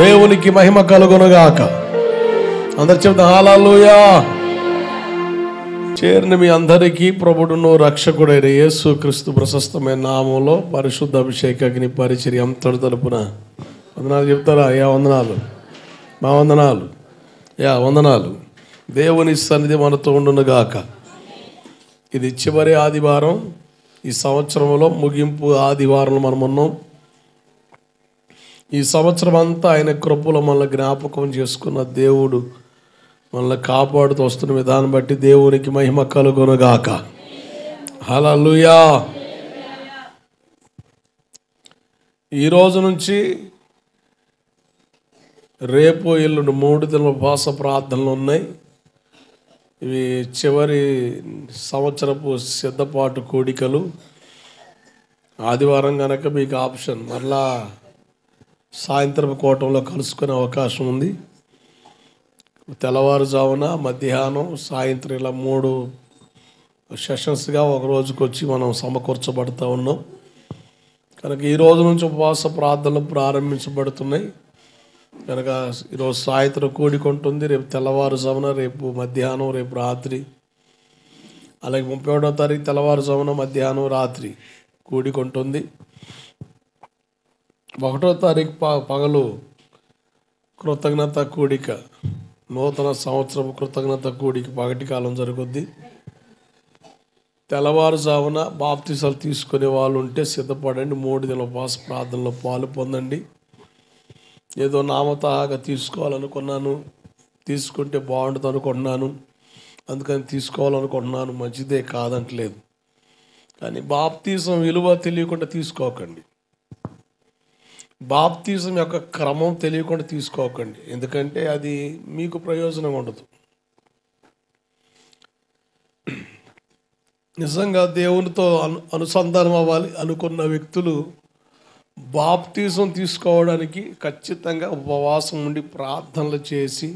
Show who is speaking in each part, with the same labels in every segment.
Speaker 1: దేవునికి మహిమ కలుగునుగాక. అందరు చెప్తాం హల్లెలూయా. చేరిన మీ అందరికీ ప్రభుడును రక్షకుడైన యేసు క్రీస్తు ప్రశస్తమైన నామంలో పరిశుద్ధ అభిషేకాగ్ని పరిచర్య అంతటి తరపున వందనాలు చెప్తారా? వందనాలు, మా వందనాలు, వందనాలు. దేవుని సన్నిధి మనతో ఉండునుగాక. ఇది చివరి ఆదివారం, ఈ సంవత్సరంలో ముగింపు ఆదివారం మనం ఉన్నాం. ఈ సంవత్సరం అంతా ఆయన కృపలో మనల్ని జ్ఞాపకం చేసుకున్న దేవుడు మనల్ని కాపాడుతూ వస్తున్న విధానం బట్టి దేవునికి మహిమ కలుగునుగాక. హల్లెలూయా. ఈరోజు నుంచి రేపు ఎల్లుండి 3 దినాల ఉపవాస ప్రార్థనలు ఉన్నాయి. ఇవి చివరి సంవత్సరపు సిద్ధపాటు కోడికలు. ఆదివారం కనుక మీకు ఆప్షన్ మరలా సాయంత్రం కోటంలో కలుసుకునే అవకాశం ఉంది. తెల్లవారుజామున, మధ్యాహ్నం, సాయంత్రం ఇలా 3 సెషన్స్గా ఒక రోజుకి వచ్చి మనం సమకూర్చబడుతూ ఉన్నాం. కనుక ఈ రోజు నుంచి ఉపవాస ప్రార్థనలు ప్రారంభించబడుతున్నాయి. కనుక ఈరోజు సాయంత్రం కూడిక ఉంటుంది, రేపు తెల్లవారుజామున, రేపు మధ్యాహ్నం, రేపు రాత్రి, అలాగే 31వ తారీఖు తెల్లవారుజామున, మధ్యాహ్నం, రాత్రి కూడిక ఉంటుంది. 1వ తారీఖు పగలు కృతజ్ఞత కూడిక, నూతన సంవత్సరం కృతజ్ఞత కూడిక పగటి కాలం జరుగుద్ది. తెల్లవారుజామున బాప్తిసాలు తీసుకునే వాళ్ళు ఉంటే సిద్ధపడండి. 3 దినాల ఉపవాస ప్రార్థనలో పాలు పొందండి. ఏదో నామతహాగా తీసుకోవాలనుకున్నాను, తీసుకుంటే బాగుంటుంది అనుకుంటున్నాను, అందుకని తీసుకోవాలనుకుంటున్నాను, మంచిదే కాదంటలేదు. కానీ బాప్తిసం విలువ తెలియకుండా తీసుకోకండి. బాప్తిజం యొక్క క్రమం తెలియకుండా తీసుకోకండి, ఎందుకంటే అది మీకు ప్రయోజనం ఉండదు. నిజంగా దేవునితో అనుసంధానం అవ్వాలి అనుకున్న వ్యక్తులు బాప్తిజం తీసుకోవడానికి ఖచ్చితంగా ఉపవాసం ఉండి ప్రార్థనలు చేసి,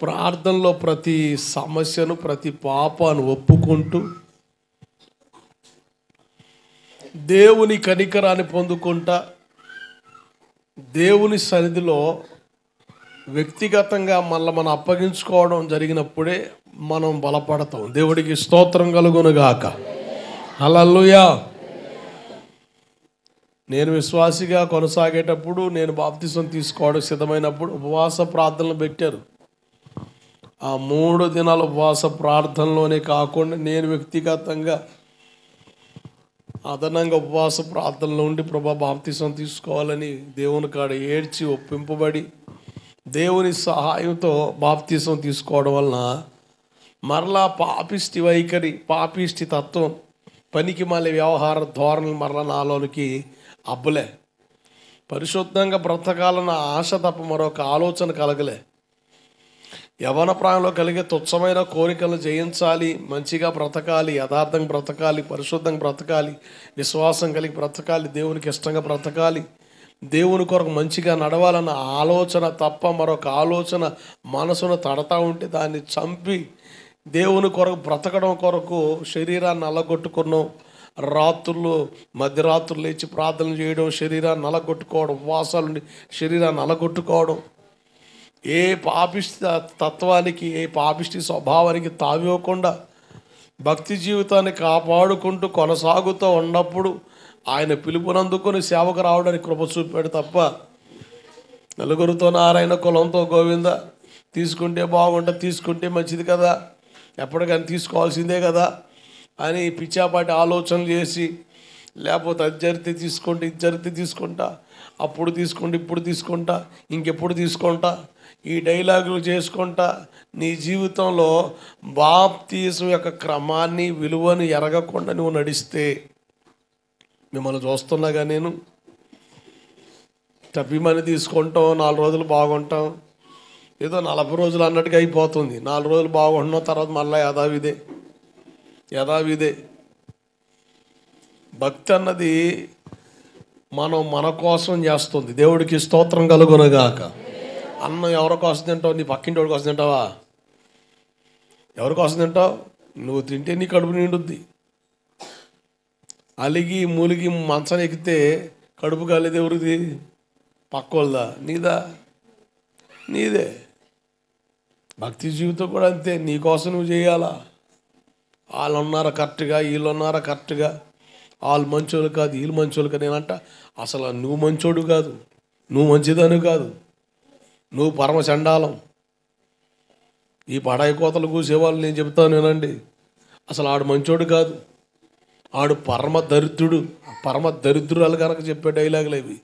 Speaker 1: ప్రార్థనలో ప్రతి సమస్యను, ప్రతి పాపాన్ని ఒప్పుకుంటూ దేవుని కనికరాన్ని పొందుకుంటా దేవుని సన్నిధిలో వ్యక్తిగతంగా మనం అప్పగించుకోవడం జరిగినప్పుడే మనం బలపడతాం. దేవుడికి స్తోత్రం కలుగునుగాక. హల్లెలూయా. నేను విశ్వాసిగా కొనసాగేటప్పుడు, నేను బాప్తిసం తీసుకోవడం సిద్ధమైనప్పుడు ఉపవాస ప్రార్థనలు పెట్టారు. ఆ 3 దినాల ఉపవాస ప్రార్థనలోనే కాకుండా నేను వ్యక్తిగతంగా అదనంగా ఉపవాస ప్రార్థనలో ఉండి ప్రభా బాప్తిసం తీసుకోవాలని దేవుని కాడ ఏడ్చి ఒప్పింపబడి దేవుని సహాయంతో బాప్తిసం తీసుకోవడం వలన మరలా పాపిష్టి వైఖరి, పాపిష్టి తత్వం, పనికి మళ్ళీ వ్యవహార ధోరణులు మరలా నాలోనికి అబ్బలే. పరిశుద్ధంగా బ్రతకాలన్న ఆశ తప్ప మరొక ఆలోచన కలగలే. యవన ప్రాయంలో కలిగే తుచ్చమైన కోరికలను జయించాలి, మంచిగా బ్రతకాలి, యథార్థంగా బ్రతకాలి, పరిశుద్ధంగా బ్రతకాలి, విశ్వాసం కలిగి బ్రతకాలి, దేవునికి ఇష్టంగా బ్రతకాలి, దేవుని కొరకు మంచిగా నడవాలన్న ఆలోచన తప్ప మరొక ఆలోచన మనసును తడతా ఉంటే దాన్ని చంపి దేవుని కొరకు బ్రతకడం కొరకు శరీరాన్ని నల్లగొట్టుకున్నాం. రాత్రులు, మధ్యరాత్రులు లేచి ప్రార్థన చేయడం, శరీరాన్ని నల్లగొట్టుకోవడం, ఉపవాసాలు శరీరాన్ని నల్లగొట్టుకోవడం, ఏ పాపిష్టి తత్వానికి, ఏ పాపిష్టి స్వభావానికి తావివ్వకుండా భక్తి జీవితాన్ని కాపాడుకుంటూ కొనసాగుతూ ఉన్నప్పుడు ఆయన పిలుపునందుకొని సేవకు రావడానికి కృప చూపాడు తప్ప నలుగురితో నారాయణ, కులంతో గోవింద, తీసుకుంటే బాగుంటుంది, తీసుకుంటే మంచిది కదా, ఎప్పటికైనా తీసుకోవాల్సిందే కదా అని పిచ్చాపాటి ఆలోచనలు చేసి, లేకపోతే అది జరిగితే తీసుకుంటే, ఇది జరిగితే తీసుకుంటా, అప్పుడు తీసుకుంటా, ఇప్పుడు తీసుకుంటా, ఇంకెప్పుడు తీసుకుంటా, ఈ డైలాగులు చేసుకుంటా నీ జీవితంలో బాప్తిసం యొక్క క్రమాన్ని, విలువను ఎరగకుండా నువ్వు నడిస్తే, మిమ్మల్ని చూస్తున్నాగా నేను టబ్బిమని తీసుకుంటాం, 4 రోజులు బాగుంటాం, ఏదో 40 రోజులు అన్నట్టుగా అయిపోతుంది. 4 రోజులు బాగుంటున్నాం, తర్వాత మళ్ళీ యథావిధే. భక్తి అన్నది మన కోసం చేస్తుంది. దేవుడికి స్తోత్రం కలుగునుగాక. అన్నం ఎవరి కోసం తింటావు? నీ పక్కింటి వాడి కోసం తింటావా? ఎవరి కోసం తింటావు? నువ్వు తింటే నీ కడుపు నిండుద్ది. అలిగి మూలిగి మంచం ఎక్కితే కడుపు కాలేదు ఎవరిది? పక్కోళ్ళదా? నీదా? నీదే. భక్తి జీవితం కూడా అంతే, నీకోసం నువ్వు చేయాలా. వాళ్ళు ఉన్నారా కరెక్ట్గా, వీళ్ళు ఉన్నారా కరెక్ట్గా, వాళ్ళు మంచోళ్ళు కాదు, వీళ్ళు మంచోళ్ళు కాదు. నేనంట అసలు నువ్వు మంచోడు కాదు, నువ్వు మంచిదని కాదు, నువ్వు పరమ చండాలం. ఈ పడాయి కోతలు కూసేవాళ్ళు నేను చెప్తాను నేనండి, అసలు ఆడు మంచోడు కాదు, ఆడు పరమ దరిద్రుడు, పరమ దరిద్రురాలు కనుక చెప్పే డైలాగులు ఇవి.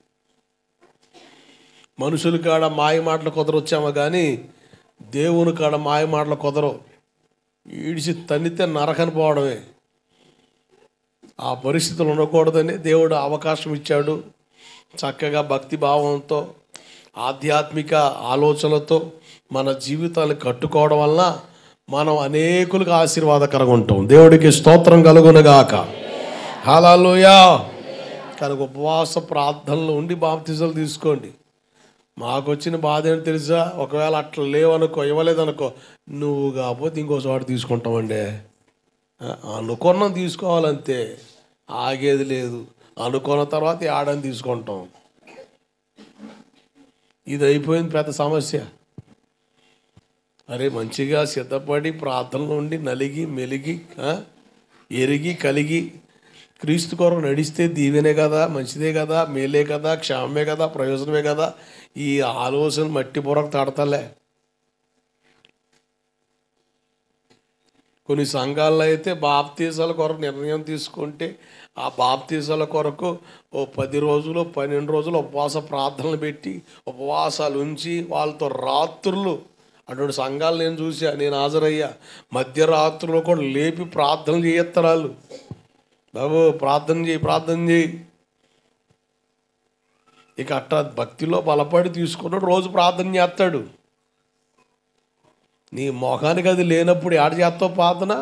Speaker 1: మనుషుల కాడ మాయ మాటలు కుదరొచ్చామా కానీ దేవుని కాడ మాయ మాటలు కుదరవు. ఈడిచి తన్నితే నరకని పోవడమే. ఆ పరిస్థితులు ఉండకూడదని దేవుడు అవకాశం ఇచ్చాడు. చక్కగా భక్తి భావంతో ఆధ్యాత్మిక ఆలోచనలతో మన జీవితాలు కట్టుకోవడం వలన మనం అనేకులకు ఆశీర్వాదకరంగా ఉంటాం. దేవుడికి స్తోత్రం కలుగునుగాక. హల్లెలూయా. కనుక ఉపవాస ప్రార్థనలు ఉండి బాప్తిజాలు తీసుకోండి. మాకు వచ్చిన బాధ ఏంటి తెలుసా, ఒకవేళ అట్లా లేవనుకో, ఇవ్వలేదనుకో, నువ్వు కాకపోతే ఇంకో చోట తీసుకుంటామండి. అనుకున్నాం తీసుకోవాలంతే, ఆగేది లేదు. అనుకున్న తర్వాత ఆడని తీసుకుంటాం. ఇది అయిపోయింది పెద్ద సమస్య. అరే మంచిగా సిద్ధపడి ప్రార్థనలు ఉండి నలిగి మెలిగి ఎరిగి కలిగి క్రీస్తు కొరకు నడిస్తే దీవెనే కదా, మంచిదే కదా, మేలే కదా, క్షేమమే కదా, ప్రయోజనమే కదా. ఈ ఆలోచన మట్టి పొరకు తడతలే. కొన్ని సంఘాల్లో అయితే బాప్తీసాల కొరకు నిర్ణయం తీసుకుంటే ఆ బాప్తీసాల కొరకు 10 రోజులు 12 రోజులు ఉపవాస ప్రార్థనలు పెట్టి ఉపవాసాలు ఉంచి వాళ్ళతో రాత్రులు, అటువంటి సంఘాలు నేను చూసా, నేను హాజరయ్యా. మధ్యరాత్రులు కూడా లేపి ప్రార్థనలు చేయత్తారు వాళ్ళు. బాబు ప్రార్థన చేయి. ఇక అట్టా భక్తిలో బలపడి తీసుకున్నాడు, రోజు ప్రార్థన చేస్తాడు. నీ మొఖానికి అది లేనప్పుడు ఏడ చేస్తావు ప్రార్థన?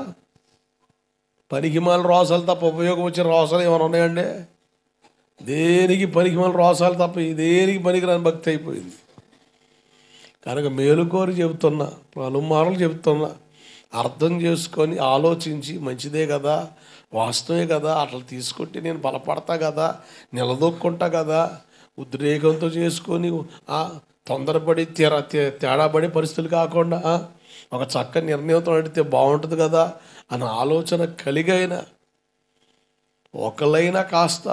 Speaker 1: పనికిమాల రోసాలు తప్ప ఉపయోగం వచ్చిన రోసాలు ఏమైనా ఉన్నాయండి? దేనికి పనికిమాల రోసాలు తప్ప దేనికి పనికిరాని భక్తి అయిపోయింది. కనుక మేలుకోరి చెబుతున్నా, పలుమార్లు చెబుతున్నా, అర్థం చేసుకొని ఆలోచించి మంచిదే కదా, వాస్తవమే కదా, అట్లా తీసుకుంటే నేను బలపడతా కదా, నిలదొక్కుంటా కదా, ఉద్రేకంతో చేసుకొని తొందరపడి తేడాపడే పరిస్థితులు కాకుండా ఒక చక్కని నిర్ణయంతో నడితే బాగుంటుంది కదా అన్న ఆలోచన కలిగైనా ఒకళ్ళైనా కాస్త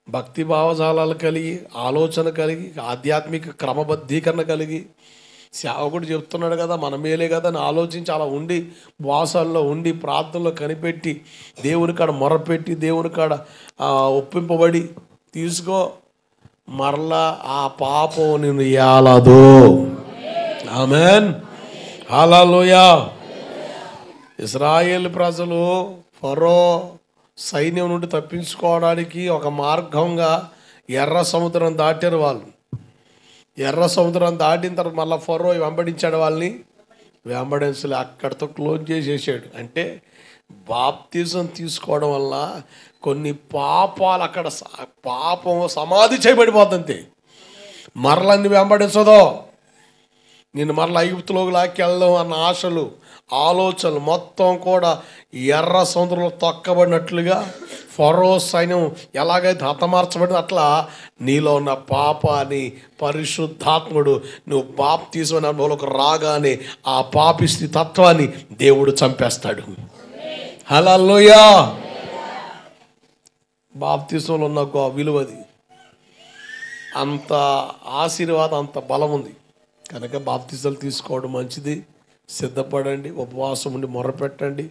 Speaker 1: భక్తి భావజాలాలు కలిగి, ఆలోచన కలిగి, ఆధ్యాత్మిక క్రమబద్ధీకరణ కలిగి, సేవకుడు చెప్తున్నాడు కదా మన మేలే కదా అని ఆలోచించి అలా ఉండి ఉపవాసాల్లో ఉండి ప్రార్థనలో కనిపెట్టి దేవుని కాడ మొరపెట్టి దేవుని కాడ ఒప్పింపబడి తీసుకో, మరలా ఆ పాపం నిన్ను ఏలదు. ఆమేన్. హల్లెలూయా. ఇశ్రాయేలు ప్రజలు ఫరో సైన్యం నుండి తప్పించుకోవడానికి ఒక మార్గంగా ఎర్ర సముద్రం దాటారు. వాళ్ళు ఎర్ర సముద్రం దాటిన తర్వాత మళ్ళీ ఫరో వెంబడించాడు వాళ్ళని. వెంబడించలే, అక్కడితో క్లోజ్ చేసేసాడు. అంటే బాప్తిజం తీసుకోవడం వల్ల కొన్ని పాపాలు అక్కడ పాపం సమాధి చేయబడిపోతుంది. మరలన్నీ వెంబడించదో, నేను మరల ఐగుప్తులోకి లాక్కెళ్దాం అన్న ఆశలు ఆలోచనలు మొత్తం కూడా ఎర్ర సముద్రంలో తొక్కబడినట్లుగా ఫరో సైన్యం ఎలాగైతే హతమార్చబడింది అట్లా నీలో ఉన్న పాపాన్ని పరిశుద్ధాత్ముడు నువ్వు బాప్తిజం అనుభవంలోకి రాగానే ఆ పాపిష్టి తత్వాన్ని దేవుడు చంపేస్తాడు. హల్లెలూయా. బాప్తిజంలో ఉన్న విలువది, అంత ఆశీర్వాదం, అంత బలం ఉంది. కనుక బాప్తిజాలు తీసుకోవడం మంచిది. సిద్ధపడండి, ఉపవాసం ఉండి మొరపెట్టండి,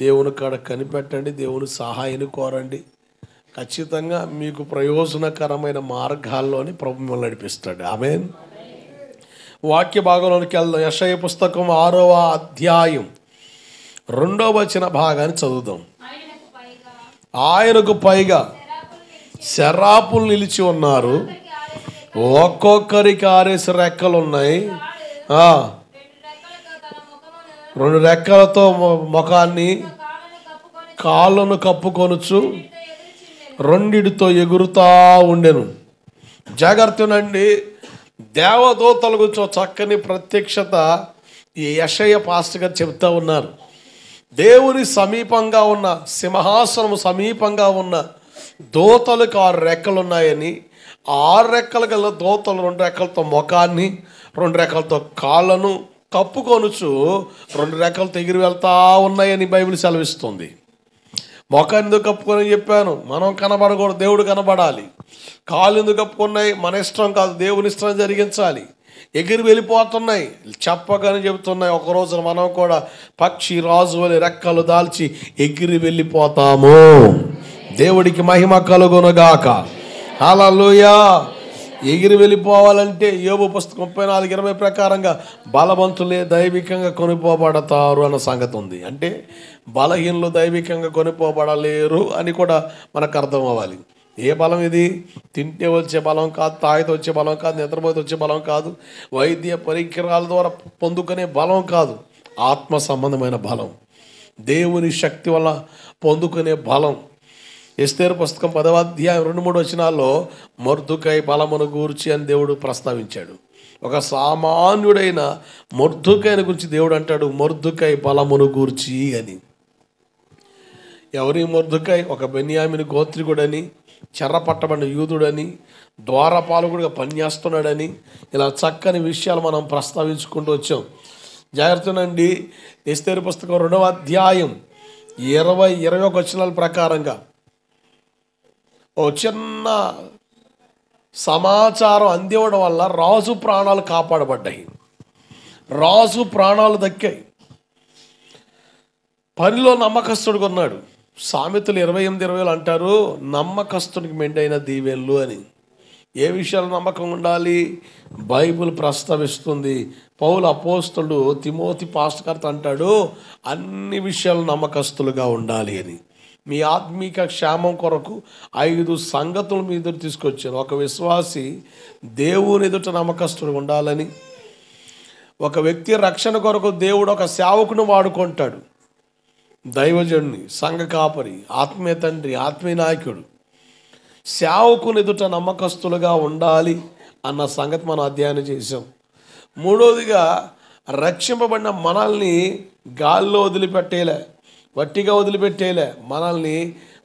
Speaker 1: దేవుని కాడ కనిపెట్టండి, దేవుని సహాయాన్ని కోరండి. ఖచ్చితంగా మీకు ప్రయోజనకరమైన మార్గాల్లోని ప్రభు మిమ్మల్ని నడిపిస్తాడు. ఆమేన్. వాక్య భాగంలోనికి వెళ్దాం. యెషయా పుస్తకం 6వ అధ్యాయం 2వ వచన భాగాన్ని చదువుదాం. ఆయనకు పైగా శరాపులు నిలిచి ఉన్నారు, ఒక్కొక్కరికి 6 రెక్కలు ఉన్నాయి. 2 రెక్కలతో ముఖాన్ని కాళ్ళను కప్పుకొనుచు 2తో ఎగురుతా ఉండెను. జాగ్రత్తనండి, దేవదూతల గురించి చక్కని ప్రత్యక్షత ఈ యెషయా పాస్టర్ గారు చెప్తా ఉన్నారు. దేవుని సమీపంగా ఉన్న సింహాసనం సమీపంగా ఉన్న దూతలకు 6 రెక్కలు ఉన్నాయని, 6 రెక్కల గల దూతలు 2 రెక్కలతో ముఖాన్ని రెండు రెక్కలతో కాళ్ళను కప్పుకొనుచు రెండు రెక్కలతో ఎగిరి వెళ్తా ఉన్నాయని బైబిల్ సెలవిస్తుంది. మొఖం ఎందుకు కప్పుకొని చెప్పాను, మనం కనబడకూడదు, దేవుడు కనబడాలి. కాళ్ళు ఎందుకు కప్పుకున్నాయి, మన ఇష్టం కాదు, దేవుని ఇష్టం జరిగించాలి. ఎగిరి వెళ్ళిపోతున్నాయి, చెప్పగానే చెబుతున్నాయి. ఒక రోజున మనం కూడా పక్షి రాజు వలె రెక్కలు దాల్చి ఎగిరి వెళ్ళిపోతాము. దేవుడికి మహిమ కలుగునుగాక. హల్లెలూయా. ఎగిరి వెళ్ళిపోవాలంటే యోబు పుస్తకం 34:20 ప్రకారంగా బలవంతులే దైవికంగా కొనిపోబడతారు అన్న సంగతి ఉంది. అంటే బలహీనులు దైవికంగా కొనిపోబడలేరు అని కూడా మనకు అర్థం అవ్వాలి. ఏ బలం ఇది? తింటే వచ్చే బలం కాదు, తాగితే వచ్చే బలం కాదు, నిద్రపోతే వచ్చే బలం కాదు, వైద్య పరికరాల ద్వారా పొందుకునే బలం కాదు. ఆత్మ సంబంధమైన బలం, దేవుని శక్తి వల్ల పొందుకునే బలం. ఎస్తేరు పుస్తకం 10వ అధ్యాయం 2-3 వచనాల్లో మొర్దుకై బలమును గూర్చి అని దేవుడు ప్రస్తావించాడు. ఒక సామాన్యుడైన మొర్దుకైని గురించి దేవుడు అంటాడు, మొర్దుకై బలమును గూర్చి అని. ఎవరి మొర్దుకై? ఒక బెన్యామీను గోత్రికుడని, చెర్ర పట్టబడిన యూదుడని, ద్వారపాలకుడిగా పనిచేస్తున్నాడని, ఇలా చక్కని విషయాలు మనం ప్రస్తావించుకుంటూ వచ్చాం. జాగ్రత్తనండి. ఎస్తేరు పుస్తకం 2వ అధ్యాయం 20-21 వచనాల ప్రకారంగా ఓ చిన్న సమాచారం అందివ్వడం వల్ల రాజు ప్రాణాలు కాపాడబడ్డాయి, రాజు ప్రాణాలు దక్కాయి. పనిలో నమ్మకస్తుడిగా ఉన్నాడు. సామెతలు 28:20 అంటారు, నమ్మకస్తుడికి మెండైన దీవెన్లు అని. ఏ విషయాలు నమ్మకం ఉండాలి? బైబిల్ ప్రస్తావిస్తుంది. పౌలు అపోస్తలుడు తిమోతి పాస్టర్ అంటాడు, అన్ని విషయాలు నమ్మకస్తులుగా ఉండాలి అని. మీ ఆత్మీక క్షేమం కొరకు 5 సంగతులు మీ ఎదురు తీసుకొచ్చాను. ఒక విశ్వాసి దేవుని ఎదుట నమ్మకస్తుడు ఉండాలని, ఒక వ్యక్తి రక్షణ కొరకు దేవుడు ఒక సేవకుని వాడుకుంటాడు, దైవజనుని, సంఘ కాపరి, ఆత్మీయ తండ్రి, ఆత్మీయ నాయకుడు. సేవకుని ఎదుట నమ్మకస్తులుగా ఉండాలి అన్న సంగతి మనం అధ్యయనం చేసాం. మూడవదిగా, రక్షింపబడిన మనల్ని గాల్లో వదిలిపెట్టేలే, వట్టిగా వదిలిపెట్టేలే, మనల్ని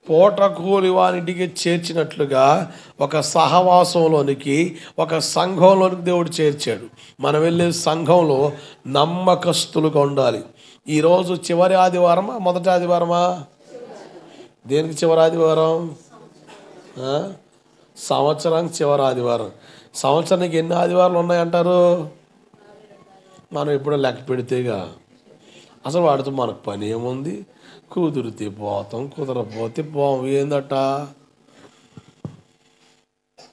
Speaker 1: పూటకూలి వారింటికి చేర్చినట్లుగా ఒక సహవాసంలోనికి, ఒక సంఘంలోనికి దేవుడు చేర్చాడు. మనం వెళ్ళే సంఘంలో నమ్మకస్తులుగా ఉండాలి. ఈరోజు చివరి ఆదివారమా, మొదటి ఆదివారమా? దేనికి చివరి ఆదివారం? సంవత్సరానికి చివరి ఆదివారం. సంవత్సరానికి ఎన్ని ఆదివారాలు ఉన్నాయంటారు? మనం ఎప్పుడో లెక్క పెడితేగా. అసలు వాడితో మనకు పని ఏముంది? కుదిరితే పోతాం, కుదరపోతే పోం. ఏందట?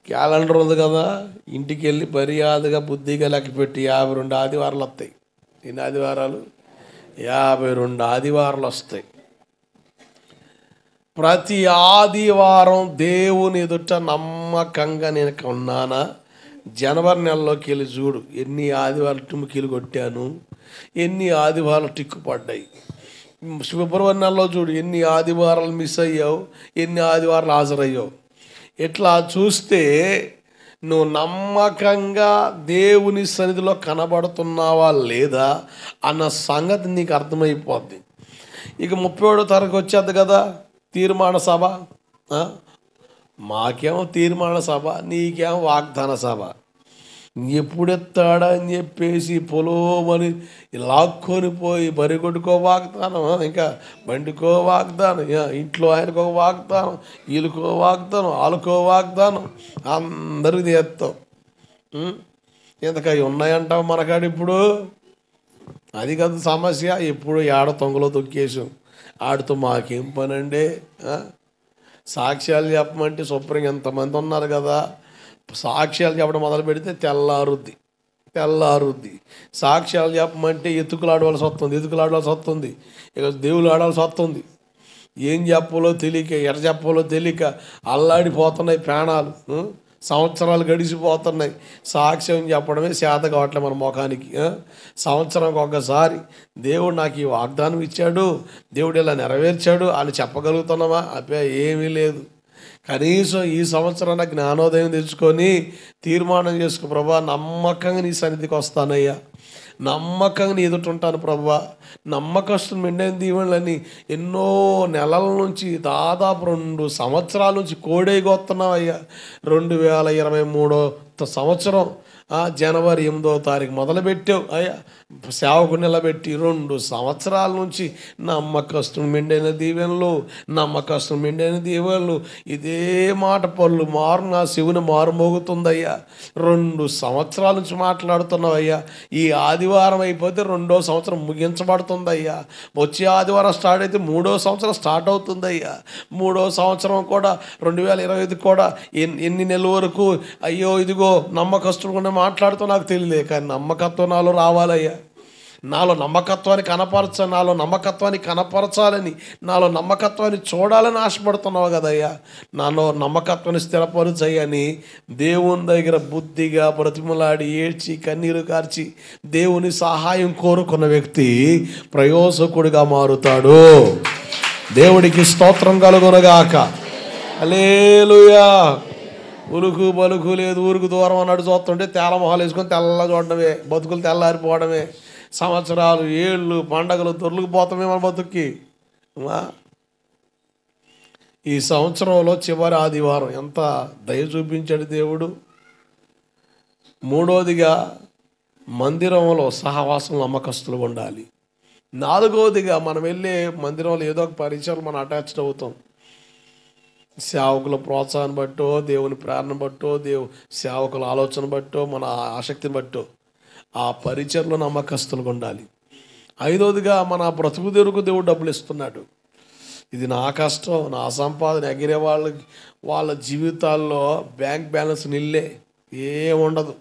Speaker 1: క్యాలెండర్ ఉంది కదా, ఇంటికి వెళ్ళి మర్యాదగా బుద్ధిగా లెక్క పెట్టి 52 ఆదివారాలు వస్తాయి. ఎన్ని ఆదివారాలు? 52 ఆదివారాలు వస్తాయి. ప్రతి ఆదివారం దేవుని ఎదుట నమ్మకంగా నేను ఉన్నానా? జనవరి నెలలోకి వెళ్ళి చూడు, ఎన్ని ఆదివారాలు టుమికీలు కొట్టాను, ఎన్ని ఆదివారాలు టిక్కుపడ్డాయి. ఫిబ్రవరి నెలలో చూడు, ఎన్ని ఆదివారాలు మిస్ అయ్యావు, ఎన్ని ఆదివారాలు హాజరయ్యావు. ఇట్లా చూస్తే నువ్వు నమ్మకంగా దేవుని సన్నిధిలో కనబడుతున్నావా లేదా అన్న సంగతి నీకు అర్థమైపోద్ది. ఇక 31వ తారీఖు వచ్చేది కదా తీర్మాన సభ. మాకేమో తీర్మాన సభ, నీకేమో వాగ్దాన సభ. ఎప్పుడెత్తాడా అని చెప్పేసి పొలోమని లాక్కొని పోయి బరిగొడ్డుకో వాగ్దానం, ఇంకా బండికో వాగ్దానం, ఇంట్లో ఆయనకో వాగ్దానం, వీళ్ళకో వాగ్దానం, వాళ్ళకో వాగ్దానం, అందరికి చేస్తాం. ఇంతకవి ఉన్నాయంటావు మనకాడు. ఇప్పుడు అది కాదు సమస్య. ఎప్పుడు ఏడ తొంగలో తొక్కేసాం. ఆడితో మాకేం పనండి? సాక్ష్యాలు చెప్పమంటే శుభ్రంగా ఎంతమంది ఉన్నారు కదా, సాక్ష్యాలు చెప్పడం మొదలు పెడితే తెల్లారుద్ది. సాక్ష్యాలు చెప్పమంటే ఎత్తుకులాడవలసి వస్తుంది, ఇక దేవులు ఆడాల్సి వస్తుంది. ఏం చెప్పాలో తెలియక, ఎట చెప్పాలో తెలియక అల్లాడిపోతున్నాయి ప్రాణాలు. సంవత్సరాలు గడిచిపోతున్నాయి. సాక్ష్యం చెప్పడమే చేత కావట్లే మన ముఖానికి. సంవత్సరానికి ఒకసారి దేవుడు నాకు ఈ వాగ్దానం ఇచ్చాడు, దేవుడు ఇలా నెరవేర్చాడు అని చెప్పగలుగుతున్నామా? అబ్బే, ఏమీ లేదు. కనీసం ఈ సంవత్సరాన జ్ఞానోదయం తెచ్చుకొని తీర్మానం చేసుకో, ప్రభా నమ్మకంగా నీ సన్నిధికి వస్తానయ్యా, నమ్మకంగా నీ ఎదుటుంటాను ప్రభా. నమ్మకస్తులు మెండైన దీవెనలని ఎన్నో నెలల నుంచి, దాదాపు 2 సంవత్సరాల నుంచి కోడైగొస్తున్నావు అయ్యా. 2023 సంవత్సరం జనవరి 8వ తారీఖు మొదలుపెట్టావు అయ్యా, సేవకు నిలబెట్టి 2 సంవత్సరాల నుంచి నమ్మకస్తులు మెండైన దీవెనలు ఇదే మాట పళ్ళు మారు నా శివుని మారుమోగుతుందయ్యా. 2 సంవత్సరాల నుంచి మాట్లాడుతున్నావయ్యా. ఈ ఆదివారం అయిపోతే 2వ సంవత్సరం ముగించబడుతుందయ్యా. వచ్చే ఆదివారం స్టార్ట్ అయితే 3వ సంవత్సరం స్టార్ట్ అవుతుందయ్యా. 3వ సంవత్సరం కూడా 2025 కూడా ఎన్ని నెలల వరకు అయ్యో ఇదిగో నమ్మకస్తులు కూడా మాట్లాడుతూ నాకు తెలియలే, కానీ నమ్మకత్వం నాలో రావాలయ్యా. నాలో నమ్మకత్వాన్ని కనపరచాలని, నాలో నమ్మకత్వాన్ని చూడాలని ఆశపడుతున్నావు కదయ్యా. నాలో నమ్మకత్వాన్ని స్థిరపరుచయ్యని దేవుని దగ్గర బుద్ధిగా బ్రతిమలాడి ఏడ్చి కన్నీరు కార్చి దేవుని సహాయం కోరుకున్న వ్యక్తి ప్రయోజకుడిగా మారుతాడు. దేవుడికి స్తోత్రం కలుగునగాక. హల్లెలూయా. ఉలుకు పలుకు లేదు, ఊరుకు దూరం అన్నాడు చూస్తుంటే తేల మొహాలు వేసుకొని తెల్ల చూడడమే, బతుకులు తెల్లారిపోవడమే, సంవత్సరాలు ఏళ్ళు పండగలు దొర్లుకుపోతామే మన బతుక్కి. ఈ సంవత్సరంలో చివరి ఆదివారం ఎంత దయ చూపించాడు దేవుడు. 3వదిగా మందిరంలో సహవాసం నమ్మకస్తులు ఉండాలి. 4వదిగా మనం వెళ్ళే మందిరంలో ఏదో ఒక పరిచయం మనం అటాచ్డ్ అవుతాం. సేవకుల ప్రోత్సాహాన్ని బట్టో, దేవుని ప్రేరణ బట్టో, సేవకుల ఆలోచన బట్టో, మన ఆసక్తిని బట్టో ఆ పరిచయలో నమ్మకస్తులుగా ఉండాలి. 5వదిగా మన బ్రతుకు తెరుకు దేవుడు డబ్బులు ఇస్తున్నాడు. ఇది నా కష్టం, నా సంపాదన ఎగిరే వాళ్ళ జీవితాల్లో బ్యాంక్ బ్యాలెన్స్ నిల్లే, ఏముండదు.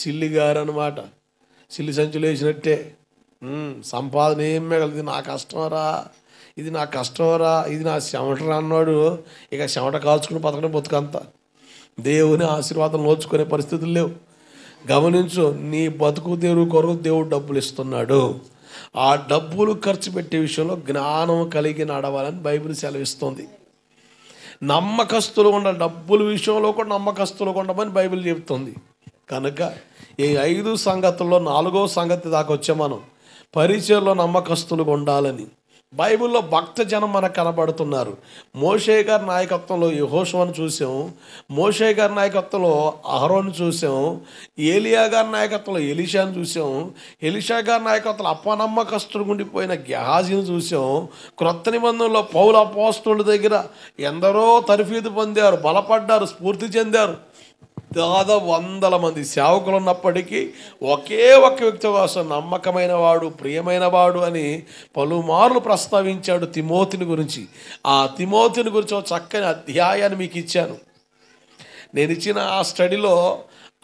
Speaker 1: సిల్లిగారు అనమాట, సిల్లి సంచులు వేసినట్టే. సంపాదన ఏం మిగలదు. నా కష్టంరా, ఇది నా కష్టంరా, ఇది నా చెమటరా అన్నాడు. ఇక చెమట కాల్చుకుని బతకడం బతుకంతా. దేవుని ఆశీర్వాదం నోచుకునే పరిస్థితులు లేవు. గమనించు, నీ బతుకు తెరువు కొరకు దేవుడు డబ్బులు ఇస్తున్నాడు. ఆ డబ్బులు ఖర్చు పెట్టే విషయంలో జ్ఞానం కలిగి నడవాలని బైబిల్ సెలవిస్తుంది. నమ్మకస్తులు ఉండాలి. డబ్బుల విషయంలో కూడా నమ్మకస్తులు ఉండమని బైబిల్ చెబుతుంది. కనుక ఈ 5 సంగతుల్లో 4వ సంగతి దాకా వచ్చే మనం పరిచయంలో నమ్మకస్తులుగా ఉండాలని. బైబిల్లో భక్త జనం మనకు కనబడుతున్నారు. మోషే గారి నాయకత్వంలో యెహోషువను చూసాం, మోషే గారి నాయకత్వంలో అహరోను చూసాం, ఏలియా గారి నాయకత్వంలో ఎలీషాను చూసాం, ఎలీషా గారి నాయకత్వంలో అపనమ్మకస్తుడు ఉండిపోయిన గెహాజీని చూసాం. క్రొత్త నిబంధనలో పౌలు అపోస్తలుల దగ్గర ఎందరో తరఫీదు పొందారు, బలపడ్డారు, స్ఫూర్తి చెందారు. దాదాపు 100 మంది సేవకులు ఉన్నప్పటికీ ఒకే ఒక వ్యక్తి కోసం నమ్మకమైన వాడు, ప్రియమైన వాడు అని పలుమార్లు ప్రస్తావించాడు తిమోతిని గురించి. ఆ తిమోతిని గురించి ఒక చక్కని అధ్యాయాన్ని మీకు ఇచ్చాను. నేను ఇచ్చిన ఆ స్టడీలో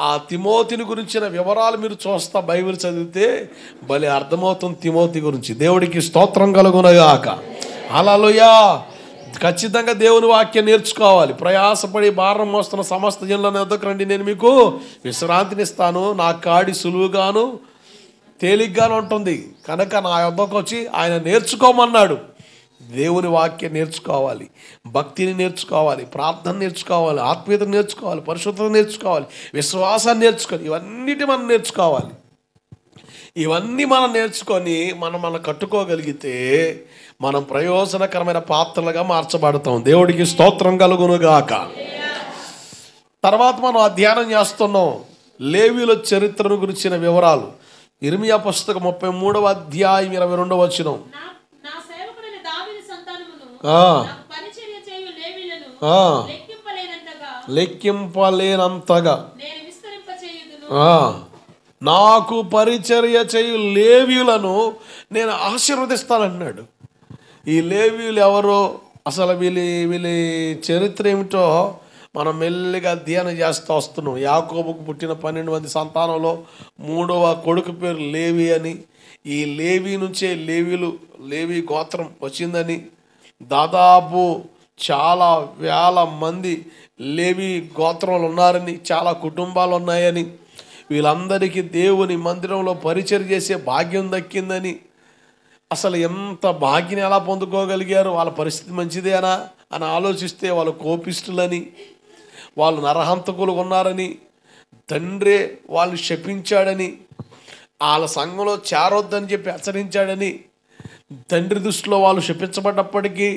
Speaker 1: ఆ తిమోతిని గురించిన వివరాలు మీరు చూస్తా బైబిల్ చదివితే భలే అర్థమవుతుంది తిమోతి గురించి. దేవుడికి స్తోత్రం కలుగునగాక. హల్లెలూయా. ఖచ్చితంగా దేవుని వాక్యం నేర్చుకోవాలి. ప్రయాసపడి భారం మోస్తున్న సమస్త జనుల వద్దకు రండి, నేను మీకు విశ్రాంతినిస్తాను. నా కాడి సులువుగాను తేలిగ్గాను ఉంటుంది. కనుక నా వద్దకు వచ్చి ఆయన నేర్చుకోమన్నాడు. దేవుని వాక్యం నేర్చుకోవాలి, భక్తిని నేర్చుకోవాలి, ప్రార్థన నేర్చుకోవాలి, ఆత్మీయతను నేర్చుకోవాలి, పరిశుద్ధత నేర్చుకోవాలి, విశ్వాసాన్ని నేర్చుకోవాలి. ఇవన్నిటి మనం నేర్చుకోవాలి. ఇవన్నీ మనం నేర్చుకొని మనం కట్టుకోగలిగితే మనం ప్రయోజనకరమైన పాత్రలుగా మార్చబడతాం. దేవుడికి స్తోత్రం కలుగునుగాక. తర్వాత మనం అధ్యయనం చేస్తున్నాం లేవీయుల చరిత్రను గురించిన వివరాలు. ఇర్మియా పుస్తకం 33వ అధ్యాయం 22వ వచనం. లెక్కింపలేనంతగా నాకు పరిచర్య చేయు లేవీయులను నేను ఆశీర్వదిస్తానన్నాడు. ఈ లేవీయులు ఎవరో, అసలు వీళ్ళ చరిత్ర ఏమిటో మనం మెల్లిగా అధ్యయనం చేస్తూ వస్తున్నాం. యాకోబుకు పుట్టిన 12 మంది సంతానంలో 3వ కొడుకు పేరు లేవి అని, ఈ లేవి నుంచే లేవి గోత్రం వచ్చిందని, దాదాపు చాలా వేల మంది లేవి గోత్రంలో ఉన్నారని, చాలా కుటుంబాలు ఉన్నాయని, వీళ్ళందరికీ దేవుని మందిరంలో పరిచర్య చేసే భాగ్యం దక్కిందని, అసలు ఎంత భాగ్యం ఎలా పొందుకోగలిగారు, వాళ్ళ పరిస్థితి మంచిదేనా అని ఆలోచిస్తే వాళ్ళు కోపిష్ఠులని, వాళ్ళు నరహంతకులు ఉన్నారని, తండ్రే వాళ్ళు శపించాడని, వాళ్ళ సంఘంలో చేరొద్దని చెప్పి హెచ్చరించాడని, తండ్రి దృష్టిలో వాళ్ళు శపించబడ్డప్పటికీ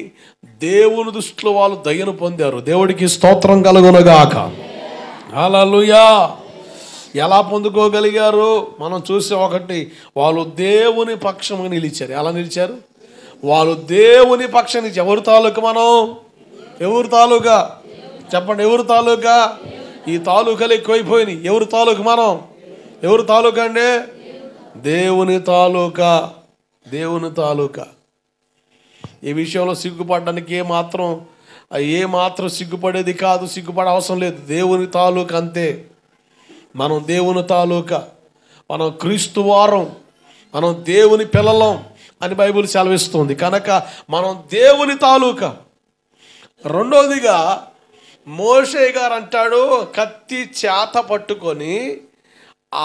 Speaker 1: దేవుని దృష్టిలో వాళ్ళు దయను పొందారు. దేవుడికి స్తోత్రం కలుగునుగాక. హల్లెలూయా. ఎలా పొందుకోగలిగారు? మనం చూసే ఒకటి, వాళ్ళు దేవుని పక్షంగా నిలిచారు. ఎలా నిలిచారు? వాళ్ళు దేవుని పక్షం నిలిచి. ఎవరి తాలూకా మనం? ఎవరి తాలూకా? చెప్పండి, ఎవరి తాలూకా? ఈ తాలూకాలు ఎక్కువైపోయినాయి. ఎవరి తాలూకా మనం? ఎవరి తాలూకా అండి? దేవుని తాలూకా. దేవుని తాలూకా. ఈ విషయంలో సిగ్గుపడడానికి ఏమాత్రం సిగ్గుపడేది కాదు, సిగ్గుపడే అవసరం లేదు. దేవుని తాలూకా అంతే. మనం దేవుని తాలూకా, మనం క్రీస్తు వారం, మనం దేవుని పిల్లలం అని బైబిల్ సెలవిస్తుంది. కనుక మనం దేవుని తాలూకా. రెండోదిగా మోషే గారు అంటాడు, కత్తి చేత పట్టుకొని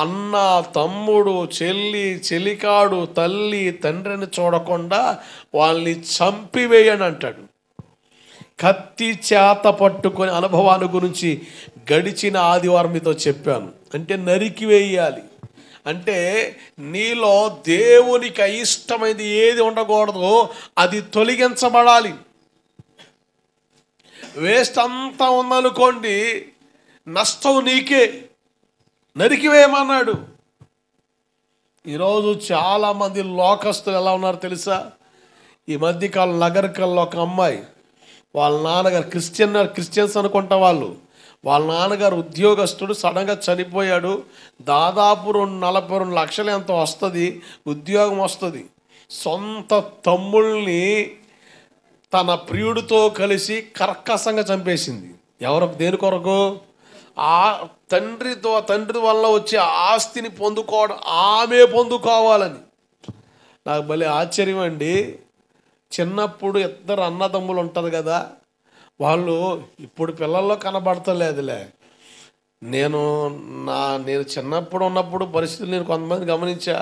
Speaker 1: అన్న, తమ్ముడు, చెల్లి, చెలికాడు, తల్లి, తండ్రిని చూడకుండా వాళ్ళని చంపివేయని అంటాడు. కత్తి చేత పట్టుకొని అనుభవాన్ని గురించి గడిచిన ఆదివారం మీతో చెప్పాను. అంటే నరికి వేయాలి. అంటే నీలో దేవునికి అయిష్టమైనది ఏది ఉండకూడదో అది తొలగించబడాలి. వేస్ట్ అంతా ఉందనుకోండి, నష్టం నీకే. నరికివేయమన్నాడు. ఈరోజు చాలామంది లోకస్తులు ఎలా ఉన్నారో తెలుసా? ఈ మధ్యకాలం నగరికల్లో ఒక అమ్మాయి, వాళ్ళ నాన్నగారు క్రిస్టియన్స్ అనుకుంటా వాళ్ళ నాన్నగారు ఉద్యోగస్తుడు, సడన్గా చనిపోయాడు. దాదాపు 42 లక్షలు ఎంతో వస్తుంది, ఉద్యోగం వస్తుంది. సొంత తమ్ముళ్ళని తన ప్రియుడితో కలిసి కర్కశంగా చంపేసింది. దేని కొరకు? ఆ తండ్రి వల్ల వచ్చే ఆస్తిని ఆమె పొందుకోవాలని. నాకు భలే ఆశ్చర్యం అండి. చిన్నప్పుడు ఇద్దరు అన్నదమ్ములు ఉంటారు కదా, వాళ్ళు ఇప్పుడు పిల్లల్లో కనబడతలేదులే. నేను చిన్నప్పుడు ఉన్నప్పుడు పరిస్థితులు నేను కొంతమంది గమనించా.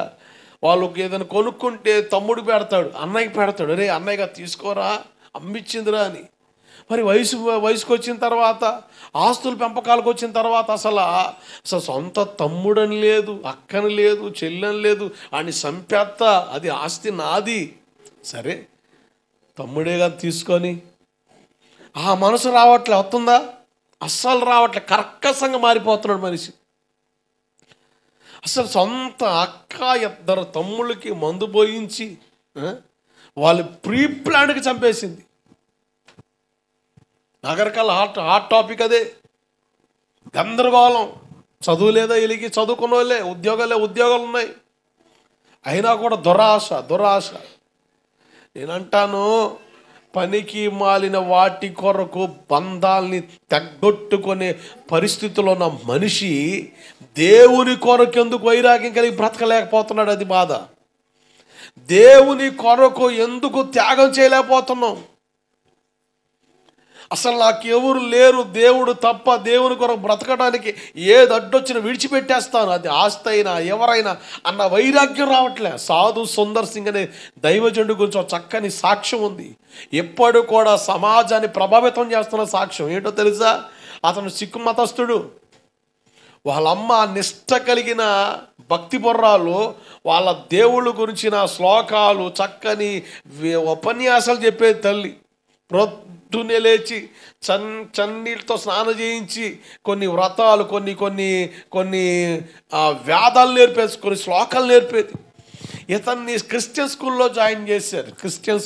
Speaker 1: వాళ్ళకి ఏదైనా కొనుక్కుంటే తమ్ముడు పెడతాడు, అన్నయ్యకి పెడతాడు. అరే అన్నయ్యగా తీసుకోరా, అమ్మిచ్చిందిరా అని. మరి వయసుకు వచ్చిన తర్వాత, ఆస్తుల పెంపకాలకు వచ్చిన తర్వాత అసలు సొంత తమ్ముడని లేదు, అక్కని లేదు, చెల్లెని లేదు, అని సంపేత్తా, అది ఆస్తి నాది. సరే తమ్ముడేగా తీసుకొని, ఆ మనసు రావట్లే. వస్తుందా? అస్సలు రావట్లే. కర్కశంగా మారిపోతున్నాడు మనిషి. అసలు సొంత అక్క ఇద్దరు తమ్ముళ్ళకి మందు పోయించి వాళ్ళు ప్రీ ప్లాన్కి చంపేసింది. నగరకాల హాట్ టాపిక్ అదే. గందరగోళం. చదువు లేదా వీళ్ళకి, చదువుకున్న వాళ్ళే, ఉద్యోగాలు ఉన్నాయి, అయినా కూడా దురాశ. నేనంటాను, పనికి మాలిన వాటి కొరకు బంధాల్ని తెగ్గొట్టుకునే పరిస్థితిలో ఉన్న మనిషి దేవుని కొరకు ఎందుకు వైరాగ్యం కలిగి బ్రతకలేకపోతున్నాడు? అది బాధ. దేవుని కొరకు ఎందుకు త్యాగం చేయలేకపోతున్నాం? అసలు నాకు ఎవరు లేరు, దేవుడు తప్ప, దేవుని కొరకు బ్రతకడానికి ఏది అడ్డొచ్చినా విడిచిపెట్టేస్తాను, అది ఆస్తి అయినా ఎవరైనా అన్న వైరాగ్యం రావట్లే. సాధు సుందర్ సింగ్ అనే దైవజనుడి గురించి ఒక చక్కని సాక్ష్యం ఉంది. ఎప్పుడు కూడా సమాజాన్ని ప్రభావితం చేస్తున్న సాక్ష్యం ఏంటో తెలుసా? అతను సిక్కు మతస్థుడు. వాళ్ళమ్మ నిష్ట కలిగిన భక్తి బొర్రాలు, వాళ్ళ దేవుళ్ళ గురించిన శ్లోకాలు, చక్కని ఉపన్యాసాలు చెప్పేది తల్లి. పొద్దున్నే లేచి చన్నీళ్ళతో స్నానం చేయించి కొన్ని వ్రతాలు, కొన్ని వేదాలు నేర్పేది, కొన్ని శ్లోకాలు నేర్పేది. ఇతన్ని క్రిస్టియన్ స్కూల్లో జాయిన్ చేశారు. క్రిస్టియన్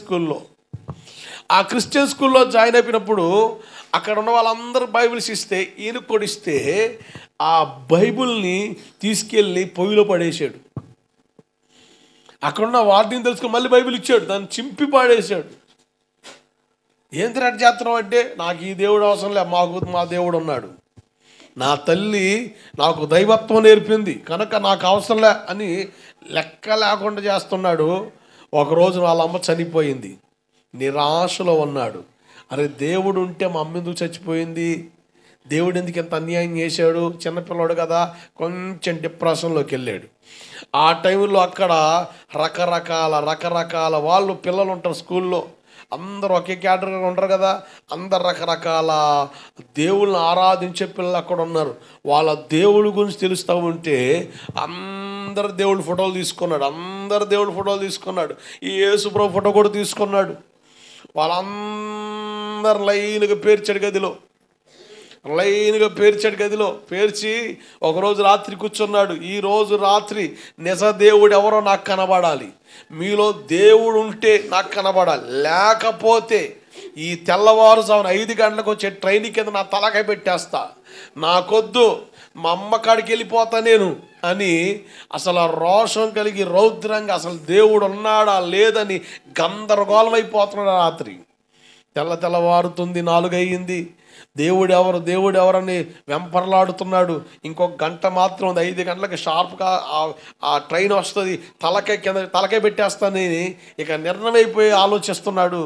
Speaker 1: స్కూల్లో జాయిన్ అయిపోయినప్పుడు అక్కడ ఉన్న వాళ్ళందరూ బైబిల్స్ ఇస్తే, ఈయన కొడిస్తే ఆ బైబిల్ని తీసుకెళ్ళి పొయ్యిలో పడేసాడు. అక్కడున్న వార్డెన్ తెలుసుకొని మళ్ళీ బైబిల్ ఇచ్చాడు, దాన్ని చింపి పాడేశాడు. ఏం తిరగ చేస్తున్నావు అంటే, నాకు ఈ దేవుడు అవసరం లే, మా దేవుడు ఉన్నాడు, నా తల్లి నాకు దైవత్వం నేర్పింది కనుక నాకు అవసరంలే అని లెక్క లేకుండా చేస్తున్నాడు. ఒకరోజు వాళ్ళ అమ్మ చనిపోయింది, నిరాశలో ఉన్నాడు. అరే దేవుడు ఉంటే మా అమ్మ ఎందుకు చచ్చిపోయింది, దేవుడు ఎందుకు ఇంత అన్యాయం చేశాడు, చిన్నపిల్లడు కదా, కొంచెం డిప్రెషన్లోకి వెళ్ళాడు. ఆ టైంలో అక్కడ రకరకాల వాళ్ళు పిల్లలు ఉంటారు స్కూల్లో, అందరూ ఒకే కేటగిరీగా ఉంటారు కదా, అందరు రకరకాల దేవుళ్ళని ఆరాధించే పిల్లలు అక్కడ ఉన్నారు. వాళ్ళ దేవుళ్ళ గురించి తెలుస్తూ ఉంటే అందరు దేవుళ్ళ ఫోటోలు తీసుకున్నాడు. ఈ యేసుప్రభు ఫోటో కూడా తీసుకున్నాడు. వాళ్ళందరు లైన్గా పేర్చాడు గదిలో. లైన్గా పేర్చాడు, గదిలో పేర్చి ఒకరోజు రాత్రి కూర్చున్నాడు. ఈరోజు రాత్రి నిజ దేవుడు ఎవరో నాకు కనబడాలి, మీలో దేవుడు ఉంటే నాకు కనబడాలి, లేకపోతే ఈ తెల్లవారుజామున 5 గంటలకు వచ్చే ట్రైన్ కింద నా తలకాయ పెట్టేస్తా, నాకొద్దు, మా అమ్మ కాడికి వెళ్ళిపోతా నేను అని అసలు రోషం కలిగి రౌద్రంగా అసలు దేవుడు ఉన్నాడా లేదని గందరగోళం అయిపోతున్నాడు. రాత్రి తెల్లవారుతుంది, 4 అయ్యింది, దేవుడు ఎవరని వెంపర్లాడుతున్నాడు. ఇంకొక గంట మాత్రం ఉంది, 5 గంటలకు షార్ప్గా ఆ ట్రైన్ వస్తుంది, తలకాయ పెట్టేస్తానని ఇక నిర్ణయమైపోయి ఆలోచిస్తున్నాడు.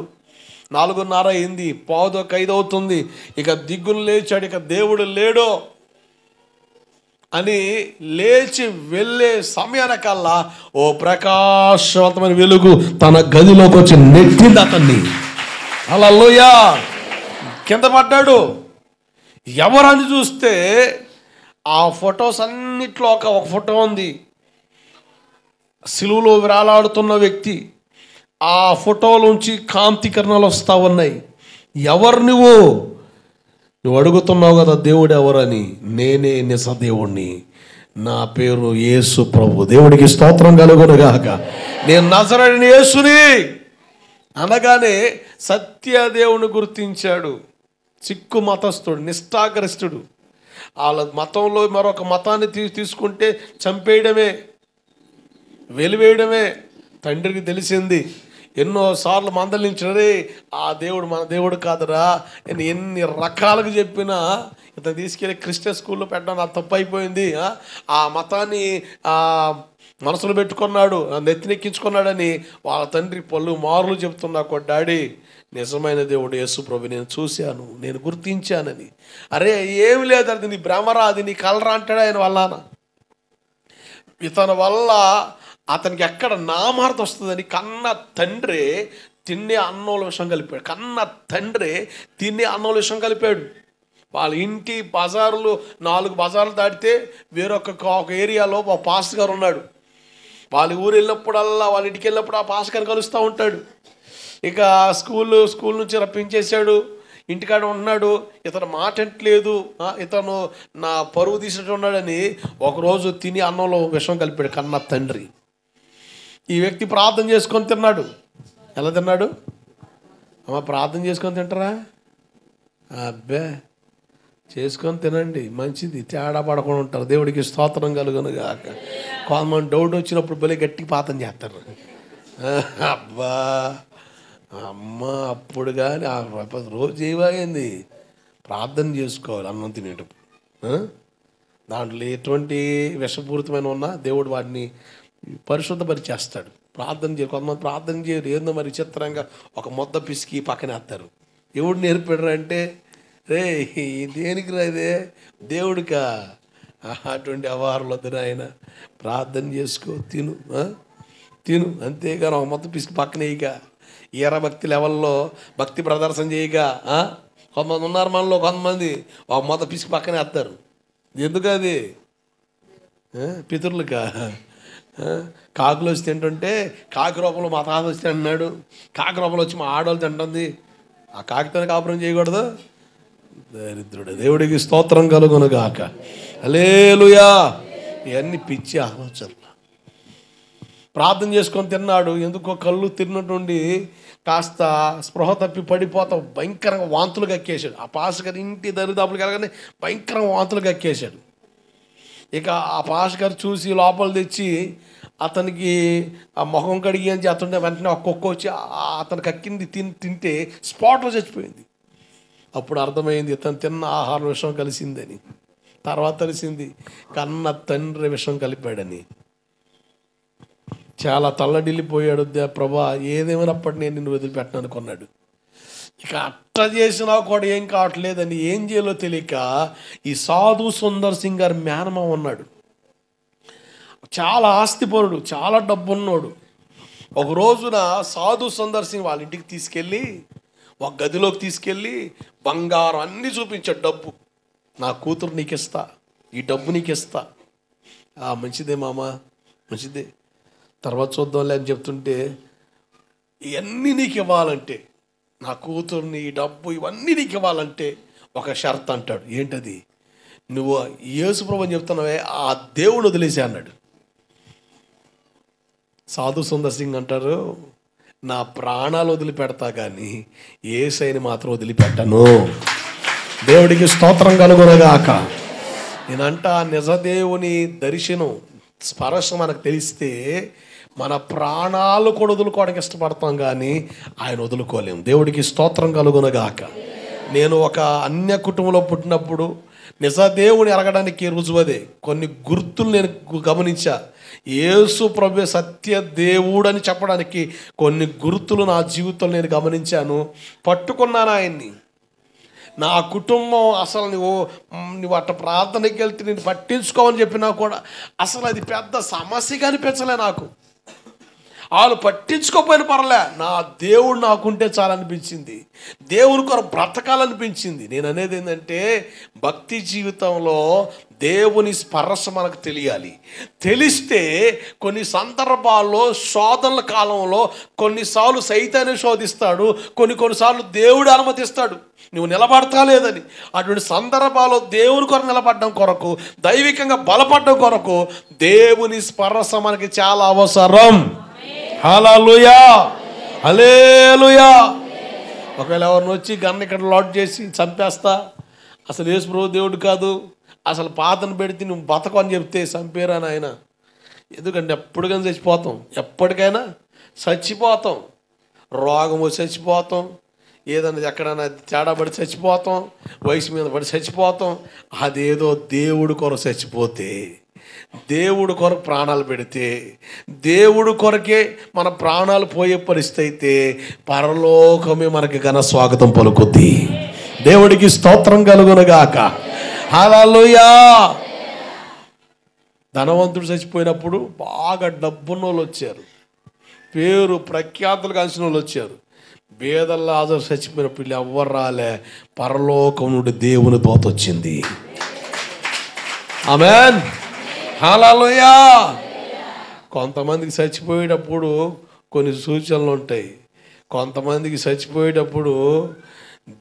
Speaker 1: 4:30 అయింది, 4:45 అవుతుంది. ఇక దిగ్గులు లేచాడు, ఇక దేవుడు లేడో అని లేచి వెళ్ళే సమయానికల్లా ఓ ప్రకాశవంతమైన వెలుగు తన గదిలోకి వచ్చి నెట్టింది అతన్ని. హల్లెలూయా! కింద పడ్డాడు. ఎవరని చూస్తే ఆ ఫొటోస్ అన్నిట్లో ఒక ఫోటో ఉంది, సిలువలో వేలాడుతున్న వ్యక్తి. ఆ ఫోటోలోంచి కాంతి కిరణాలు వస్తూ ఉన్నాయి. ఎవరు నువ్వు అడుగుతున్నావు కదా దేవుడు ఎవరని. నేనే నిజ దేవుణ్ణి, నా పేరు యేసు ప్రభు. దేవుడికి స్తోత్రం కలుగునుగాక. నేను నజరేయుడైన యేసుని అనగానే సత్యదేవుని గుర్తించాడు. సిక్కు మతస్థుడు, నిష్ఠాగరిష్ఠుడు. వాళ్ళ మతంలో మరొక మతాన్ని తీసుకుంటే చంపేయడమే, వెలివేయడమే. తండ్రికి తెలిసింది, ఎన్నోసార్లు మందలించడే, ఆ దేవుడు మన దేవుడు కాదురా. నేను ఎన్ని రకాలుగా చెప్పినా ఇతను తీసుకెళ్ళి క్రిస్టియన్ స్కూల్లో పెట్టడం నాకు తప్పు అయిపోయింది. ఆ మతాన్ని మనసులో పెట్టుకున్నాడు, నెత్తినెక్కించుకున్నాడని వాళ్ళ తండ్రి పలు మార్లు చెప్తున్నా. డాడీ, నిజమైన దేవుడు యేసు ప్రభు నేను చూశాను, నేను గుర్తించానని. అరే ఏమి లేదు, అది నీ భ్రమరా, అది నీ కలరా అంటాడు ఆయన వాళ్ళ నాన్న. ఇతని వల్ల అతనికి ఎక్కడ నామార్థం వస్తుందని కన్న తండ్రి తినే అన్నంలో విషం కలిపాడు. కన్న తండ్రి తినే అన్నంలో విషం కలిపాడు. వాళ్ళ ఇంటి బజారులు 4 బజార్లు దాటితే ఒక ఏరియాలో ఒక పాస్టర్ గారు ఉన్నాడు. వాళ్ళ ఊరు వెళ్ళినప్పుడల్లా, వాళ్ళ ఇంటికి వెళ్ళినప్పుడు ఆ పాస్టర్ గారు కలుస్తూ ఉంటాడు. ఇక స్కూల్ నుంచి రప్పించేశాడు, ఇంటికాడ ఉన్నాడు. ఇతను మాటట్లేదు, ఇతను నా పరువు తీసినట్టు ఉన్నాడని ఒకరోజు తిని అన్నంలో విషం కలిపాడు కన్న తండ్రి. ఈ వ్యక్తి ప్రార్థన చేసుకొని తిన్నాడు. ఎలా తిన్నాడు? అమ్మ, ప్రార్థన చేసుకొని తింటారా? అబ్బే, చేసుకొని తినండి, మంచిది, తేడా పడకుండా ఉంటారు. దేవుడికి స్తోత్రం కలుగునుగాక. కొంతమంది డౌట్ వచ్చినప్పుడు భలే గట్టిగా ప్రార్థన చేస్తారు. అబ్బా అమ్మ, అప్పుడు కానీ రోజు ఏమైంది ప్రార్థన చేసుకోవాలి అన్నం తినేటప్పుడు. దాంట్లో ఎటువంటి విషపూరితమైన ఉన్నా దేవుడు వాటిని పరిశుద్ధపరిచేస్తాడు. ప్రార్థన చేయరు, కొంతమంది ప్రార్థన చేయరు. ఏందో మరి చిత్రంగా ఒక ముద్ద పిసికి పక్కన వేస్తారు. ఎవడు నేర్పాడు అంటే, రే దేనికి రాదే దేవుడికా? అటువంటి వ్యవహారాలు వద్దు ఆయన. ప్రార్థన చేసుకో, తిను, అంతేగాని ఒక మొత్తం పిసికి పక్కన వేయక, భక్తి లెవెల్లో భక్తి ప్రదర్శన చేయక. కొంతమంది ఉన్నారు మనలో, కొంతమంది ఒక మొత్తం పిసికి పక్కన వేస్తారు. ఎందుకు అది? పితరులకా? కాకులు వచ్చి తింటుంటే కాకి రూపంలో మా తాత వచ్చి తింటున్నాడు, కాకి రూపంలో వచ్చి మా ఆడవాళ్ళు తింటుంది, ఆ కాకితోనే కాపురం చేయకూడదు? దరిద్రుడు. దేవుడికి స్తోత్రం కలుగునుగాక. హల్లెలూయా. ఇవన్నీ పిచ్చి ఆలోచనలు. ప్రార్థన చేసుకొని తిన్నాడు. ఎందుకో కళ్ళు తిన్నట్టుండి కాస్త స్పృహ తప్పి పడిపోతా భయంకరంగా వాంతులు కక్కేశాడు. ఆ పాస్టర్ ఇంటి దరిదాపులు కలగానే భయంకరంగా వాంతులు కక్కేశాడు. ఇక ఆ పాస్టర్ గారు చూసి లోపల తెచ్చి అతనికి ఆ మొహం కడిగి అని అతను వెంటనే ఒక్కొక్క వచ్చి అతను కక్కింది తింటే స్పాట్లో చచ్చిపోయింది. అప్పుడు అర్థమైంది ఇతను తిన్న ఆహారం విషం కలిసిందని. తర్వాత తెలిసింది కన్న తండ్రి విషం కలిపాడని. చాలా తల్లడిల్లిపోయాడు. ప్రభా, ఏదేమైనప్పటి నేను నిన్ను వదిలిపెట్టను అనుకున్నాడు. ఇక అట్ట చేసినా కూడా ఏం కావట్లేదని ఏం చేయాలో తెలియక ఈ సాధు సుందర్ సింగ్ గారి మేనమామ ఉన్నాడు. చాలా ఆస్తిపరుడు, చాలా డబ్బున్నోడు. ఒక రోజున సాధు సుందర్ సింగ్ వాళ్ళ ఇంటికి తీసుకెళ్ళి ఒక గదిలోకి తీసుకెళ్ళి బంగారం అన్నీ చూపించాడు. డబ్బు, నా కూతురు నీకు ఇస్తా, ఈ డబ్బు నీకు ఇస్తా. మంచిదే మామ, మంచిదే, తర్వాత చూద్దాంలే అని చెప్తుంటే, ఇవన్నీ నీకు ఇవ్వాలంటే, నా కూతుర్ని, ఈ డబ్బు ఇవన్నీ నీకు ఇవ్వాలంటే ఒక షరత్ అంటాడు. ఏంటది? నువ్వు యేసు ప్రభువుని చెప్తున్నావే ఆ దేవుడు వదిలేసే అన్నాడు. సాధు సుందర్ సింగ్ అంటారు, నా ప్రాణాలు వదిలిపెడతా కానీ యేసయ్యని మాత్రం వదిలిపెట్టను. దేవుడికి స్తోత్రం కలుగునగాక. నేనంట నిజ దేవుని దర్శనం స్పర్శ మనకు తెలిస్తే మన ప్రాణాలు కూడా వదులుకోవడానికి ఇష్టపడతాం కానీ ఆయన వదులుకోలేము. దేవుడికి స్తోత్రం కలుగునగాక. నేను ఒక అన్య కుటుంబంలో పుట్టినప్పుడు నిజ దేవుని ఎరగడానికి రుజువదే కొన్ని గుర్తులు నేను గమనించా. యేసు ప్రభు సత్య దేవుడు అని చెప్పడానికి కొన్ని గుర్తులు నా జీవితంలో నేను గమనించాను, పట్టుకున్నాను ఆయన్ని. నా కుటుంబం అసలు నువ్వు అట్ట ప్రార్థనకి వెళ్తే నేను పట్టించుకోమని చెప్పినా కూడా అసలు అది పెద్ద సమస్యగా అనిపించలే నాకు. వాళ్ళు పట్టించుకోకపోయిన పర్లే, నా దేవుడు నాకుంటే చాలనిపించింది. దేవుని కొరకు బ్రతకాలనిపించింది. నేను అనేది ఏంటంటే భక్తి జీవితంలో దేవుని స్పర్శ మనకు తెలియాలి. తెలిస్తే కొన్ని సందర్భాల్లో శోధనల కాలంలో కొన్నిసార్లు సైతాన్ని శోధిస్తాడు, కొన్నిసార్లు దేవుడు అనుమతిస్తాడు నువ్వు నిలబడతా లేదని. అటువంటి సందర్భాల్లో దేవుని కొరకు నిలబడడం కొరకు, దైవికంగా బలపడడం కొరకు దేవుని స్పర్శ మనకి చాలా అవసరం. హల్లెలూయా, హల్లెలూయా. ఒకవేళ ఎవరిని వచ్చి గన్ను ఇక్కడ లోడ్ చేసి చంపేస్తా, అసలు యేసు ప్రభు దేవుడు కాదు, అసలు పాతను పెడితే నువ్వు బతకు అని చెప్తే చంపేరా నాయన. ఎందుకంటే ఎప్పటికైనా చచ్చిపోతాం, ఎప్పటికైనా చచ్చిపోతాం. రోగం వచ్చి చచ్చిపోతాం, ఏదన్నా ఎక్కడైనా తేడా పడి చచ్చిపోతాం, వయసు మీద పడి చచ్చిపోతాం. అదేదో దేవుడు కొరకు చచ్చిపోతే, దేవుడు కొరకు ప్రాణాలు పెడితే, దేవుడు కొరకే మన ప్రాణాలు పోయే పరిస్థితి అయితే పరలోకమే మనకి ఘన స్వాగతం పలుకుద్ది. దేవుడికి స్తోత్రం కలుగునగాక. హల్లెలూయా. ధనవంతుడు చచ్చిపోయినప్పుడు బాగా డబ్బున్న వాళ్ళు వచ్చారు, పేరు ప్రఖ్యాతులు కాల్సిన వాళ్ళు వచ్చారు. బేదల్లా లాజరు చచ్చిపోయినప్పుడు ఎవ్వరు రాలే, పరలోకం నుండి దేవుని దూత వచ్చింది. ఆమేన్, హల్లెలూయా. కొంతమందికి చచ్చిపోయేటప్పుడు కొన్ని సూచనలు ఉంటాయి. కొంతమందికి చచ్చిపోయేటప్పుడు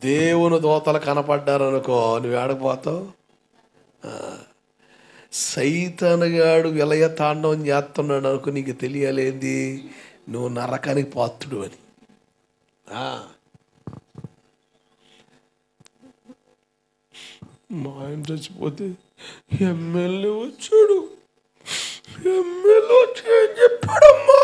Speaker 1: దేవుని దూతలు కనపడ్డారనుకో, నువ్వు ఏడకపోతావు. సైతానుగాడు విలయ తాండవం చేస్తున్నాడు అనుకో, నీకు తెలియలేంది నువ్వు నరకానికి పాత్రుడు అని. మా ఆయన చచ్చిపోతే ఎమ్మెల్యే వచ్చాడు, ఎమ్మెల్యే వచ్చి ఏం చెప్పాడమ్మా,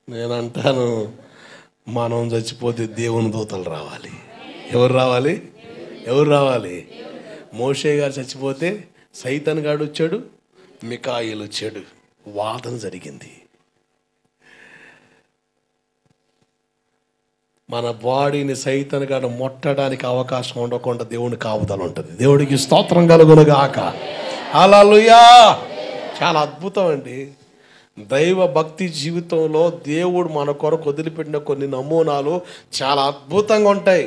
Speaker 1: నేనంటాను మనం చచ్చిపోతే దేవుని దూతలు రావాలి. ఎవరు రావాలి? ఎవరు రావాలి? మోషే గారు చచ్చిపోతే సైతాన్ గాడు వచ్చాడు, మికాయేలు వచ్చాడు, వాదన జరిగింది. మన బాడీని సైతాన్ గాడు ముట్టడానికి అవకాశం ఉండకుండా దేవుని కాపుదల ఉంటుంది. దేవుడికి స్తోత్రం కలుగునుగాక. హల్లెలూయా. చాలా అద్భుతం అండి. దైవ భక్తి జీవితంలో దేవుడు మన కొరకు వదిలిపెట్టిన కొన్ని నమూనాలు చాలా అద్భుతంగా ఉంటాయి.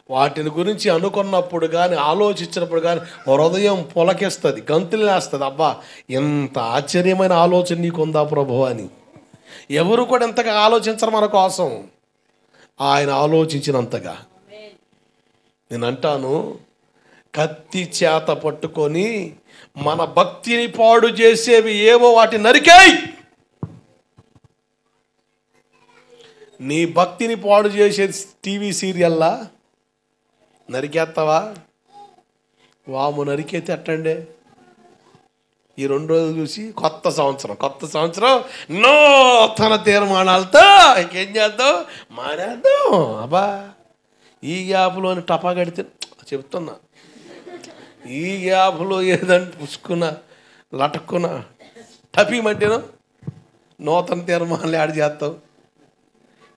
Speaker 1: వాటిని గురించి అనుకున్నప్పుడు కానీ, ఆలోచించినప్పుడు కానీ హృదయం పులకిస్తుంది, గంతులు వేస్తుంది. అబ్బా, ఎంత ఆశ్చర్యమైన ఆలోచన నీకుందా ప్రభు అని. ఎవరు కూడా ఎంతగా ఆలోచించరు మన కోసం, ఆయన ఆలోచించినంతగా. నేను అంటాను, కత్తి చేత పట్టుకొని మన భక్తిని పాడు చేసేవి ఏవో వాటి నరికేయ్. నీ భక్తిని పాడు చేసే టీవీ సీరియల్లా నరికేస్తావా? వాము నరికేతే అట్టండి. ఈ 2 రోజులు చూసి కొత్త సంవత్సరం నూతన తీర్మానాలతో ఇంకేం చేద్దాం, మానేద్దాం. అబ్బా, ఈ గ్యాప్లోని టపా కడితే చెప్తున్నా, ఈ గ్యాప్లో ఏదంటే పుసుకున్నా లటక్కున్నా టపీమంటేనో నూతన తీర్మానాలు యాడ్ చేస్తాం,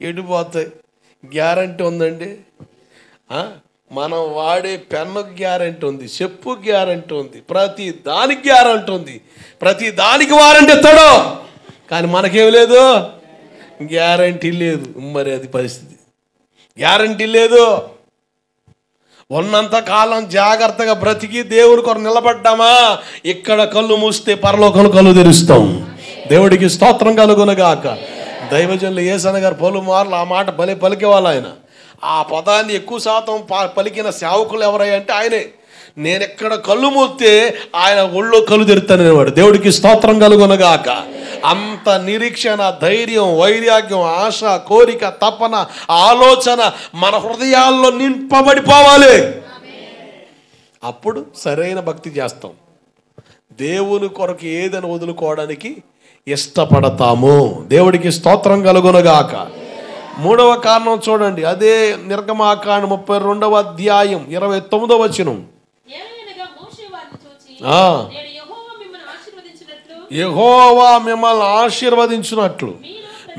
Speaker 1: ఎడిపోతాయి. గ్యారంటీ ఉందండి. మనం వాడే పెన్నుకు గ్యారంటీ ఉంది, చెప్పు గ్యారంటీ ఉంది, ప్రతి దానికి గ్యారంటీ ఉంది, ప్రతి దానికి వారంటీ ఇస్తాడు. కానీ మనకేం లేదు, గ్యారంటీ లేదు. మరి అది పరిస్థితి, గ్యారంటీ లేదు. ఉన్నంత కాలం జాగ్రత్తగా బ్రతికి దేవుని కొరకు నిలబడ్డామా, ఇక్కడ కళ్ళు మూస్తే పరలోకంలో కళ్ళు తెరుస్తాం. దేవుడికి స్తోత్రం కలుగునగాక. దైవజనులు యేసన్న గారు పలుమార్లు ఆ మాట పలికేవాళ్ళు. ఆయన ఆ పదాన్ని ఎక్కువ శాతం పలికిన సేవకులు ఎవరై అంటే ఆయనే. నేను ఎక్కడ కళ్ళు మూస్తే ఆయన ఒళ్ళో కళ్ళు తెరుతాననేవాడు. దేవుడికి స్తోత్రం కలుగునగాక. అంత నిరీక్షణ, ధైర్యం, వైరాగ్యం, ఆశ, కోరిక, తపన, ఆలోచన మన హృదయాల్లో నింపబడిపోవాలి. అప్పుడు సరైన భక్తి చేస్తాం. దేవుని కొరకు ఏదని వదులుకోవడానికి ఇష్టపడతాము. దేవుడికి స్తోత్రం కలుగునగాక. మూడవ కారణం చూడండి, అదే నిర్గమాకాండం 32వ అధ్యాయం 29వ వచనం. యెహోవా మిమ్మల్ని ఆశీర్వదించినట్లు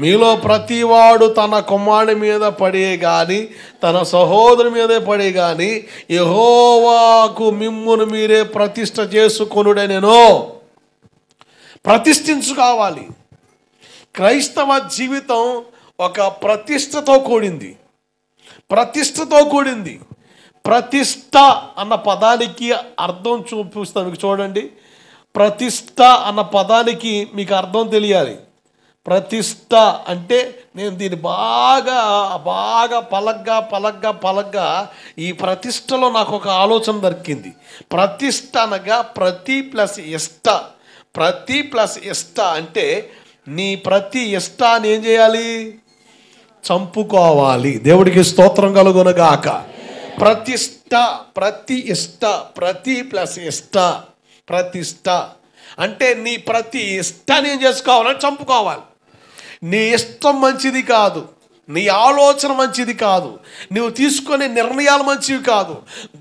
Speaker 1: మీలో ప్రతివాడు తన కుమారుని మీద పడే గాని తన సహోదరు మీదే పడే గాని యెహోవాకు మిమ్మును మీరే ప్రతిష్ఠ చేసుకొనుడనెను. ప్రతిష్ఠించుకోవాలి. క్రైస్తవ జీవితం ఒక ప్రతిష్టతో కూడింది. ప్రతిష్టతో కూడింది. ప్రతిష్ట అన్న పదానికి అర్థం చూపిస్తాను మీకు. చూడండి, ప్రతిష్ట అన్న పదానికి మీకు అర్థం తెలియాలి. ప్రతిష్ట అంటే నేను దీన్ని బాగా పలగ్గా ఈ ప్రతిష్టలో నాకు ఒక ఆలోచన దొరికింది. ప్రతిష్ట అనగా ప్రతి ప్లస్ ఇష్ట. ప్రతి ప్లస్ ఇష్ట అంటే నీ ప్రతి ఇష్టాన్ని ఏం చేయాలి? చంపుకోవాలి. దేవుడికి స్తోత్రం కలుగునగాక. ప్రతిష్ట, ప్రతి ఇష్ట, ప్రతి ప్లస్ ఇష్ట, ప్రతిష్ట అంటే నీ ప్రతి ఇష్టాన్ని ఏం చేసుకోవాలని చంపుకోవాలి. నీ ఇష్టం మంచిది కాదు, నీ ఆలోచన మంచిది కాదు, నువ్వు తీసుకునే నిర్ణయాలు మంచివి కాదు.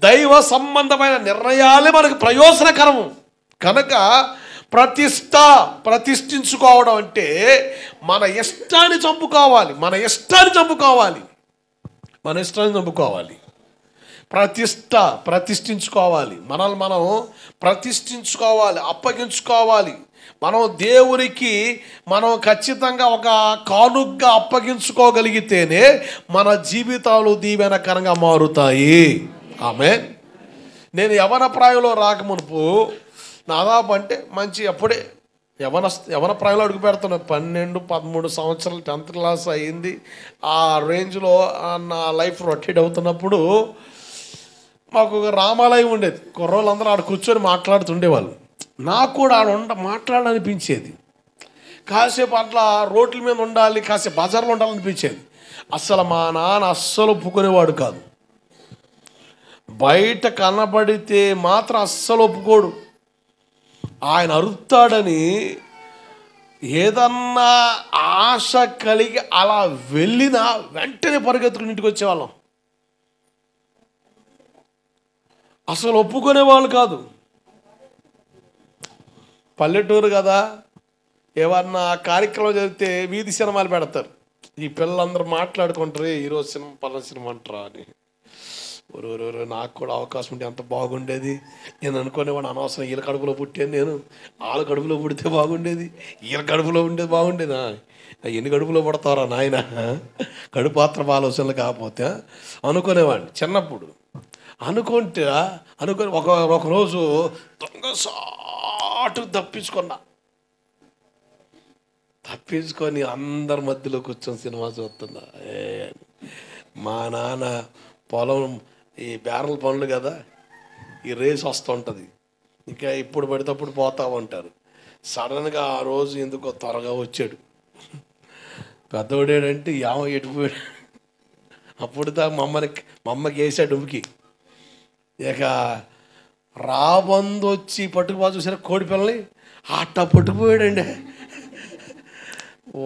Speaker 1: దైవ సంబంధమైన నిర్ణయాలే మనకు ప్రయోజనకరము. కనుక ప్రతిష్ఠించుకోవడం అంటే మన ఇష్టాన్ని చంపుకోవాలి. మన ఇష్టాన్ని చంపుకోవాలి. ప్రతిష్ఠించుకోవాలి. మనల్ని మనం ప్రతిష్ఠించుకోవాలి, అప్పగించుకోవాలి. మనం దేవునికి ఖచ్చితంగా ఒక కానుగ్గా అప్పగించుకోగలిగితేనే మన జీవితాలు దీవెనకరంగా మారుతాయి. ఆమేన్. నేను యవన ప్రాయంలో రాకమునుపు దాదాపు అంటే మంచి అప్పుడే యవన ప్రాయంలో అడుగు పెడుతున్నాను. 12-13 సంవత్సరాలు 10th క్లాస్ అయ్యింది. ఆ రేంజ్లో నా లైఫ్ రొటేట్ అవుతున్నప్పుడు మాకు ఒక రామాలయం ఉండేది. కుర్రోళ్ళందరూ ఆడ కూర్చొని మాట్లాడుతుండేవాళ్ళు. నాకు కూడా ఆడ మాట్లాడాలనిపించేది. కాసేపు అట్లా రోడ్ల మీద ఉండాలి, కాసేపు బజార్లో ఉండాలనిపించేది. అసలు మా నాన్న అస్సలు ఒప్పుకునేవాడు కాదు. బయట కనబడితే మాత్రం అస్సలు ఒప్పుకోడు. ఆయన అరుస్తాడని ఏదన్నా ఆశ కలిగి అలా వెళ్ళినా వెంటనే పరిగెత్తుకుని ఇంటికి వచ్చేవాళ్ళం. అసలు ఒప్పుకునేవాళ్ళు కాదు. పల్లెటూరు కదా, ఏమన్నా కార్యక్రమం జరిగితే వీధి సినిమాలు పెడతారు. ఈ పిల్లలందరూ మాట్లాడుకుంటారు, ఈరోజు సినిమా పలానా సినిమా అంటారా అని. నాకు కూడా అవకాశం ఉంటే ఎంత బాగుండేది. నేను అనుకునేవాడు అనవసరం వీళ్ళ కడుపులో పుట్టాను, నేను వాళ్ళ కడుపులో పుడితే బాగుండేది, వీళ్ళ కడుపులో ఉండేది బాగుండేదా. ఎన్ని కడుపులో పడతారా నాయన, కడుపాత్ర ఆలోచనలు కాకపోతే అనుకునేవాడిని చిన్నప్పుడు. అనుకొని ఒకరోజు దొంగసాటు తప్పించుకొని అందరి మధ్యలో కూర్చొని సినిమా చూస్తున్నా. మా నాన్న పొలం ఈ బ్యారల్ పనులు కదా, ఈ రేస్ వస్తుంటుంది, ఇంకా ఇప్పుడు పడితేప్పుడు పోతా ఉంటారు. సడన్గా ఆ రోజు ఎందుకో త్వరగా వచ్చాడు. పెద్దోడేడంటే ఎటుపోయాడు. అప్పుడు మా అమ్మకి వేసాడు ఉమికి. ఇక రాబందు వచ్చి పట్టుకుపోయి చూసారా కోడి పిల్లని, అట్ట పట్టుకుపోయాడండి.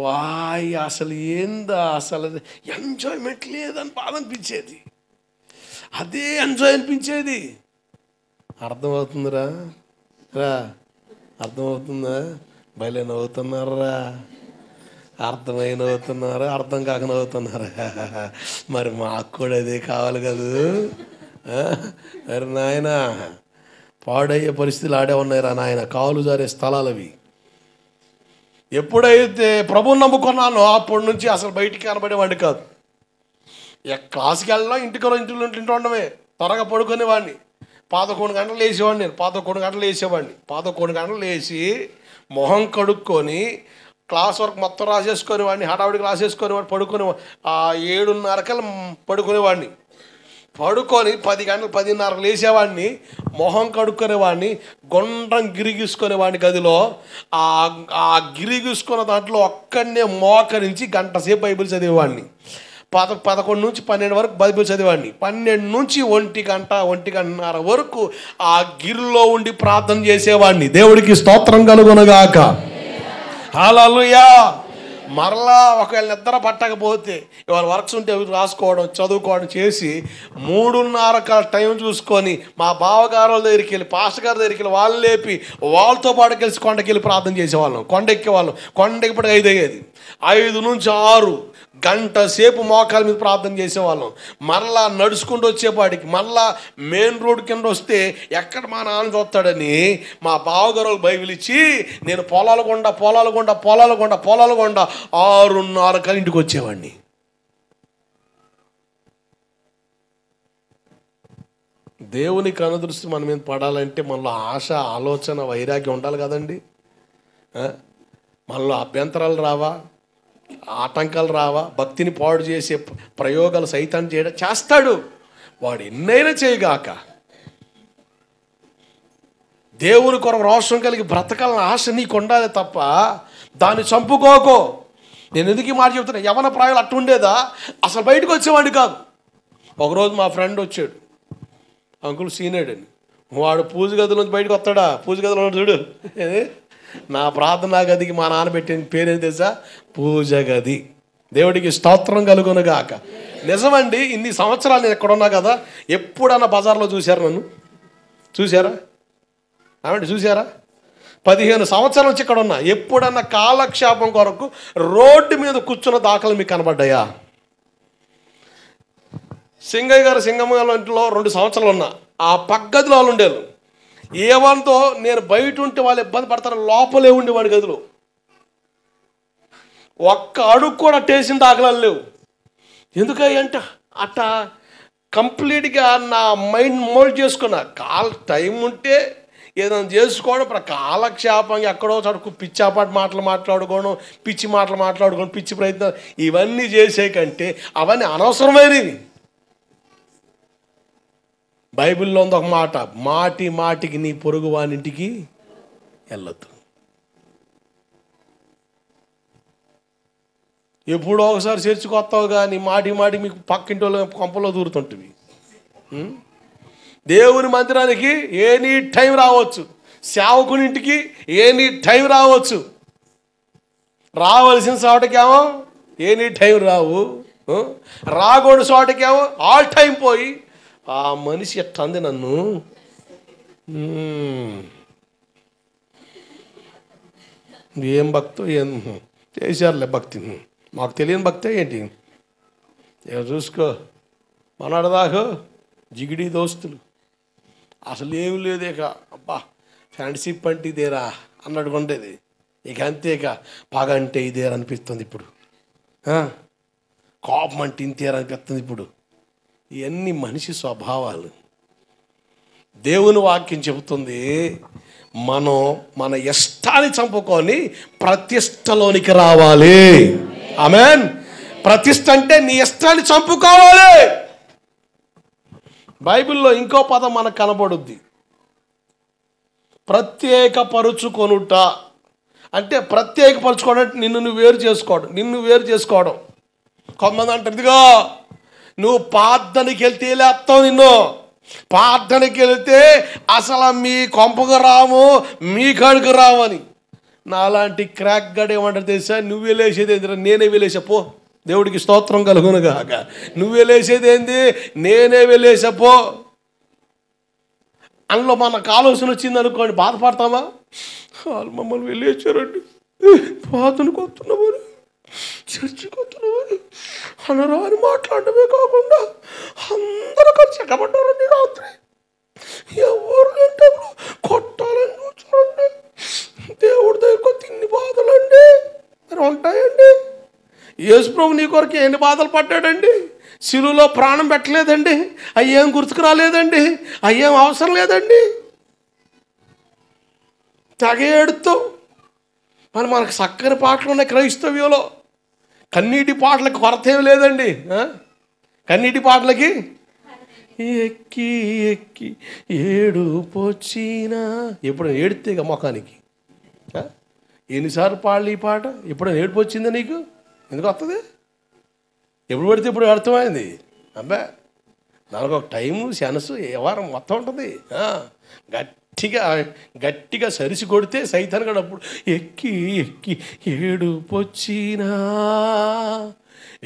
Speaker 1: వాయ్ అసలు ఏందా, అసలు ఎంజాయ్మెంట్ లేదని బాధ అనిపించేది. అదే ఎంజాయ్ అనిపించేది. అర్థమవుతుందిరా అర్థమవుతుందా? భలే నవ్వుతున్నారా? అర్థమై నవ్వుతున్నారా? అర్థం కాక నవ్వుతున్నారా? మరి మాకు కూడా అదే కావాలి కదా. మరి నాయన పాడయ్యే పరిస్థితులు ఆడే ఉన్నాయిరా నాయన, కాలు జారే స్థలాలు అవి. ఎప్పుడైతే ప్రభువుని నమ్ముకున్నానో అప్పటి నుంచి అసలు బయటికి కనబడేవాడిని కాదు. క్లాస్కి వెళ్ళినా ఇంటిలో ఉండమే. త్వరగా పడుకునేవాడిని. 11 గంటలు లేచేవాడిని. నేను 11 గంటలు లేచేవాడిని. 11 గంటలు లేచి మొహం కడుక్కొని క్లాస్ వర్క్ మొత్తం రాసేసుకునేవాడిని. హడావిడికి రాసేసుకునేవాడిని. 7:30 పడుకునేవాడిని. పడుకొని 10 గంటలు 10:30 లేచేవాడిని. మొహం కడుక్కునేవాడిని. గుండ్రం గిరిగీసుకునేవాడిని గదిలో. ఆ గిరిగీసుకున్న దాంట్లో ఒక్కడనే మోకరించి గంట సేపు బైబిల్ చదివేవాడిని. 11 నుంచి 12 వరకు బైబిల్ చదివేవాడిని. 12 నుంచి 1 గంటన్నర వరకు ఆ గిరిలో ఉండి ప్రార్థన చేసేవాడిని. దేవుడికి స్తోత్రం కలుగునుగాక. హల్లెలూయా. మరలా ఒకవేళ నిద్ర పట్టకపోతే ఇవాళ వర్క్స్ ఉంటే రాసుకోవడం చదువుకోవడం చేసి 3:30 టైం చూసుకొని మా బావగారుల దగ్గరికి వెళ్ళి పాస్టర్ గారి దగ్గరికి వెళ్ళి వాళ్ళు లేపి వాళ్ళతో పాటు కలిసి కొండకి వెళ్ళి ప్రార్థన చేసేవాళ్ళం. కొండ ఎక్కేవాళ్ళం. కొండ ఎక్కిపడి 5 అయ్యేది. 5 నుంచి 6 గంట సేపు మోకాల మీద ప్రార్థన చేసేవాళ్ళం. మరలా నడుచుకుంటూ వచ్చేపాటికి మరలా మెయిన్ రోడ్ కింద వస్తే ఎక్కడ మా నాన్న చూస్తాడని మా బావగారులకు బైబిల్ ఇచ్చి నేను పొలాలు కొండ 6:30 ఇంటికి వచ్చేవాడిని. దేవుని కనుదృష్టి మన మీద పడాలంటే మనలో ఆశ, ఆలోచన, వైరాగ్యం ఉండాలి కదండి. మనలో అభ్యంతరాలు రావా, ఆటంకాలు రావా, భక్తిని పాడు చేసే ప్రయోగాలు సైతాన్ని చేస్తాడు. వాడు ఎన్నైనా చేయగాక దేవుని కొరకు రోషం కలిగి బ్రతకాలని ఆశ నీకు ఉండాలి తప్ప దాన్ని చంపుకోకో. నేను ఎందుకు ఈ మాట చెప్తున్నా, యవన ప్రాయాలు అట్టు ఉండేదా అసలు బయటకు వచ్చేవాడిని కాదు. ఒకరోజు మా ఫ్రెండ్ వచ్చాడు, అంకుల్ సీనియర్ అని. వాడు పూజ గదిలో నుంచి బయటకు వస్తాడా, పూజ గదిలో చూడు నా ప్రార్థనా గదికి మా నాన్న పెట్టిన పేరేం తెలుసా, పూజ గది. దేవుడికి స్తోత్రం కలుగునుగాక. నిజమండి, ఇన్ని సంవత్సరాలు నేను ఎక్కడున్నా కదా, ఎప్పుడన్నా బజార్లో చూశారు నన్ను? చూసారా? ఏమంటే చూసారా? 15 సంవత్సరాల నుంచి ఇక్కడ ఉన్నా. ఎప్పుడన్నా కాలక్షేపం కొరకు రోడ్డు మీద కూర్చున్న దాఖలు మీకు కనబడ్డాయా? సింగయ్య గారు సింగమ్మ గారి ఇంట్లో 2 సంవత్సరాలు ఉన్నా. ఆ పగ్గదిలో వాళ్ళు ఉండేవాళ్ళు. ఏమంతో నేను బయట ఉంటే వాళ్ళు ఇబ్బంది పడతారు, లోపలే ఉండేవాడి గదిలో. ఒక్క అడుగు కూడా టేసిన దాఖలాలు లేవు. ఎందుకంటే అట్ట కంప్లీట్గా నా మైండ్ మోల్డ్ చేసుకున్నా. టైం ఉంటే ఏదైనా చేసుకోవడం, ఇప్పుడు కాలక్షేపంగా ఎక్కడో చడుకు పిచ్చాపాటి మాటలు మాట్లాడుకోవడం, పిచ్చి మాటలు మాట్లాడుకోవడం, పిచ్చి ప్రయత్నం ఇవన్నీ చేసే కంటే అవన్నీ అనవసరమైనవి. బైబిల్లో ఉంది ఒక మాట, మాటికి నీ పొరుగు వానింటికి వెళ్ళొద్దు. ఎప్పుడో ఒకసారి చేర్చుకొస్తావు కానీ మాటి మీకు పక్కింటి వాళ్ళు కొంపలో దూరుతుంటివి. దేవుని మందిరానికి ఎనీ టైం రావచ్చు, సేవకునింటికి ఎనీ టైం రావచ్చు. రావలసిన చోటకేమో ఎనీ టైం రావు, రాకూడని చోటకేమో ఆల్ టైం పోయి ఆ మనిషి ఎట్లా అంది నన్ను. ఏం భక్తో ఏం చేశారులే భక్తి, మాకు తెలియని భక్తే ఏంటి. ఇక చూసుకో మనడదాకో జిగిడి దోస్తులు అసలు ఏమి లేదు. ఇక అబ్బా ఫ్రెండ్షిప్ అంటే ఇదేరా అన్నట్టు ఉండేది. ఇక అంతేక పగ అంటే ఇదేరా అనిపిస్తుంది ఇప్పుడు, కోపం అంటే ఇంతేరా అనిపిస్తుంది ఇప్పుడు. ఇవన్నీ మనిషి స్వభావాలు. దేవుని వాక్యం చెబుతుంది మనం మన ఇష్టాన్ని చంపుకొని ప్రతిష్టలోనికి రావాలి. ఆమేన్. ప్రతిష్ట అంటే నీ ఇష్టాన్ని చంపుకోవాలి. బైబిల్లో ఇంకో పదం మనకు కనబడుద్ది, ప్రత్యేకపరుచుకొనుట. అంటే ప్రత్యేకపరుచుకోవడం అంటే నిన్ను వేరు చేసుకోవడం. కొంతమంది అంటారు, ఇదిగో నువ్వు ప్రార్థనకి వెళ్తే లేస్తావు, నిన్ను ప్రార్థనకి వెళితే అసలు మీ కొంపకు రాము, మీ కాడికి రావని. నాలాంటి క్రాక్ గడ ఏమంటారు తెలుసా, నువ్వే లేచేది ఏంటి, నేనే వెళ్ళేసపో. దేవుడికి స్తోత్రం కలుగునుగాక. నువ్వే లేచేది ఏంది, నేనే వెళ్ళేసపో. అందులో మనకు ఆలోచన వచ్చింది అనుకోండి, బాధపడతామా? వాళ్ళు మమ్మల్ని వెళ్ళేచ్చారండి, ప్రార్థనకు వస్తున్నామని, చర్చికి వస్తున్నామని అనరా అని మాట్లాడమే కాకుండా అందరూ కలిసి ఎక్కబడ్డారండి. రాత్రి ఎవరు లేంటే కొట్టాలని చూడండి. దేవుడి దగ్గర తిన్ని బాధలండి మరి ఉంటాయండి. యేసు ప్రభు నీ కొరకు ఎన్ని బాధలు పడ్డాడండి. శిలువలో ప్రాణం పెట్టలేదండి, అయ్యేం గుర్తుకు రాలేదండి, అయ్యేం అవసరం లేదండి. తెగేడుతో మనకు చక్కని పాటలు ఉన్నాయి క్రైస్తవ్యంలో. కన్నీటి పాటలకు కొరత ఏమి లేదండి. కన్నీటి పాటలకి ఎక్కి ఎక్కి ఏడుపొచ్చినా, ఎప్పుడైనా ఏడితే ఇక మొఖానికి ఎన్నిసార్లు పాడలు ఈ పాట? ఎప్పుడైనా ఏడుపు వచ్చిందా నీకు? ఎందుకు వస్తుంది? ఎప్పుడు పడితే ఇప్పుడు అర్థమైంది. అబ్బా, దానికి ఒక టైము సెనసు వ్యవహారం మొత్తం ఉంటుంది. గట్టిగా గట్టిగా సరిసి కొడితే సైతాన్ కూడా అప్పుడు ఎక్కి ఎక్కి ఏడుపొచ్చినా,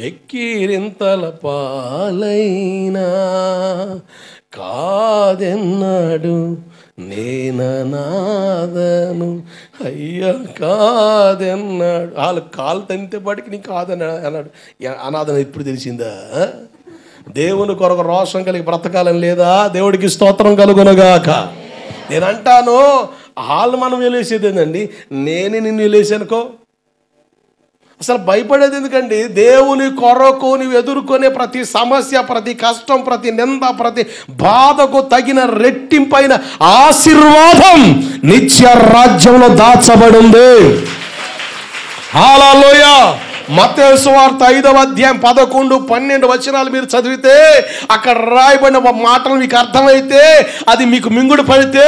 Speaker 1: ఎక్కిరింతల పాలైనా, కాదెన్నాడు నేననాదను అయ్యా కాదన్నాడు. వాళ్ళు కాలు తంతే పాటికి నీకు కాదని అన్నాడు. అనాథన ఇప్పుడు తెలిసిందా? దేవుని కొరకు రోషం కలిగి బ్రతకాలని లేదా? దేవుడికి స్తోత్రం కలుగునగాక. నేను అంటాను, వాళ్ళు మనం వెలేసేది ఏంటండి, నేనే నిన్ను వెలేసానుకో. అసలు భయపడేది ఎందుకండి? దేవుని కొరకు నువ్వు ఎదుర్కొనే ప్రతి సమస్య, ప్రతి కష్టం, ప్రతి నింద, ప్రతి బాధకు తగిన రెట్టింపైన ఆశీర్వాదం నిత్య రాజ్యంలో దాచబడింది. హల్లెలూయా. మత్తయి సువార్త 5వ అధ్యాయం 11, 12 వచనాలు మీరు చదివితే అక్కడ రాయబడిన మాటలు మీకు అర్థమైతే, అది మీకు మింగుడు పడితే,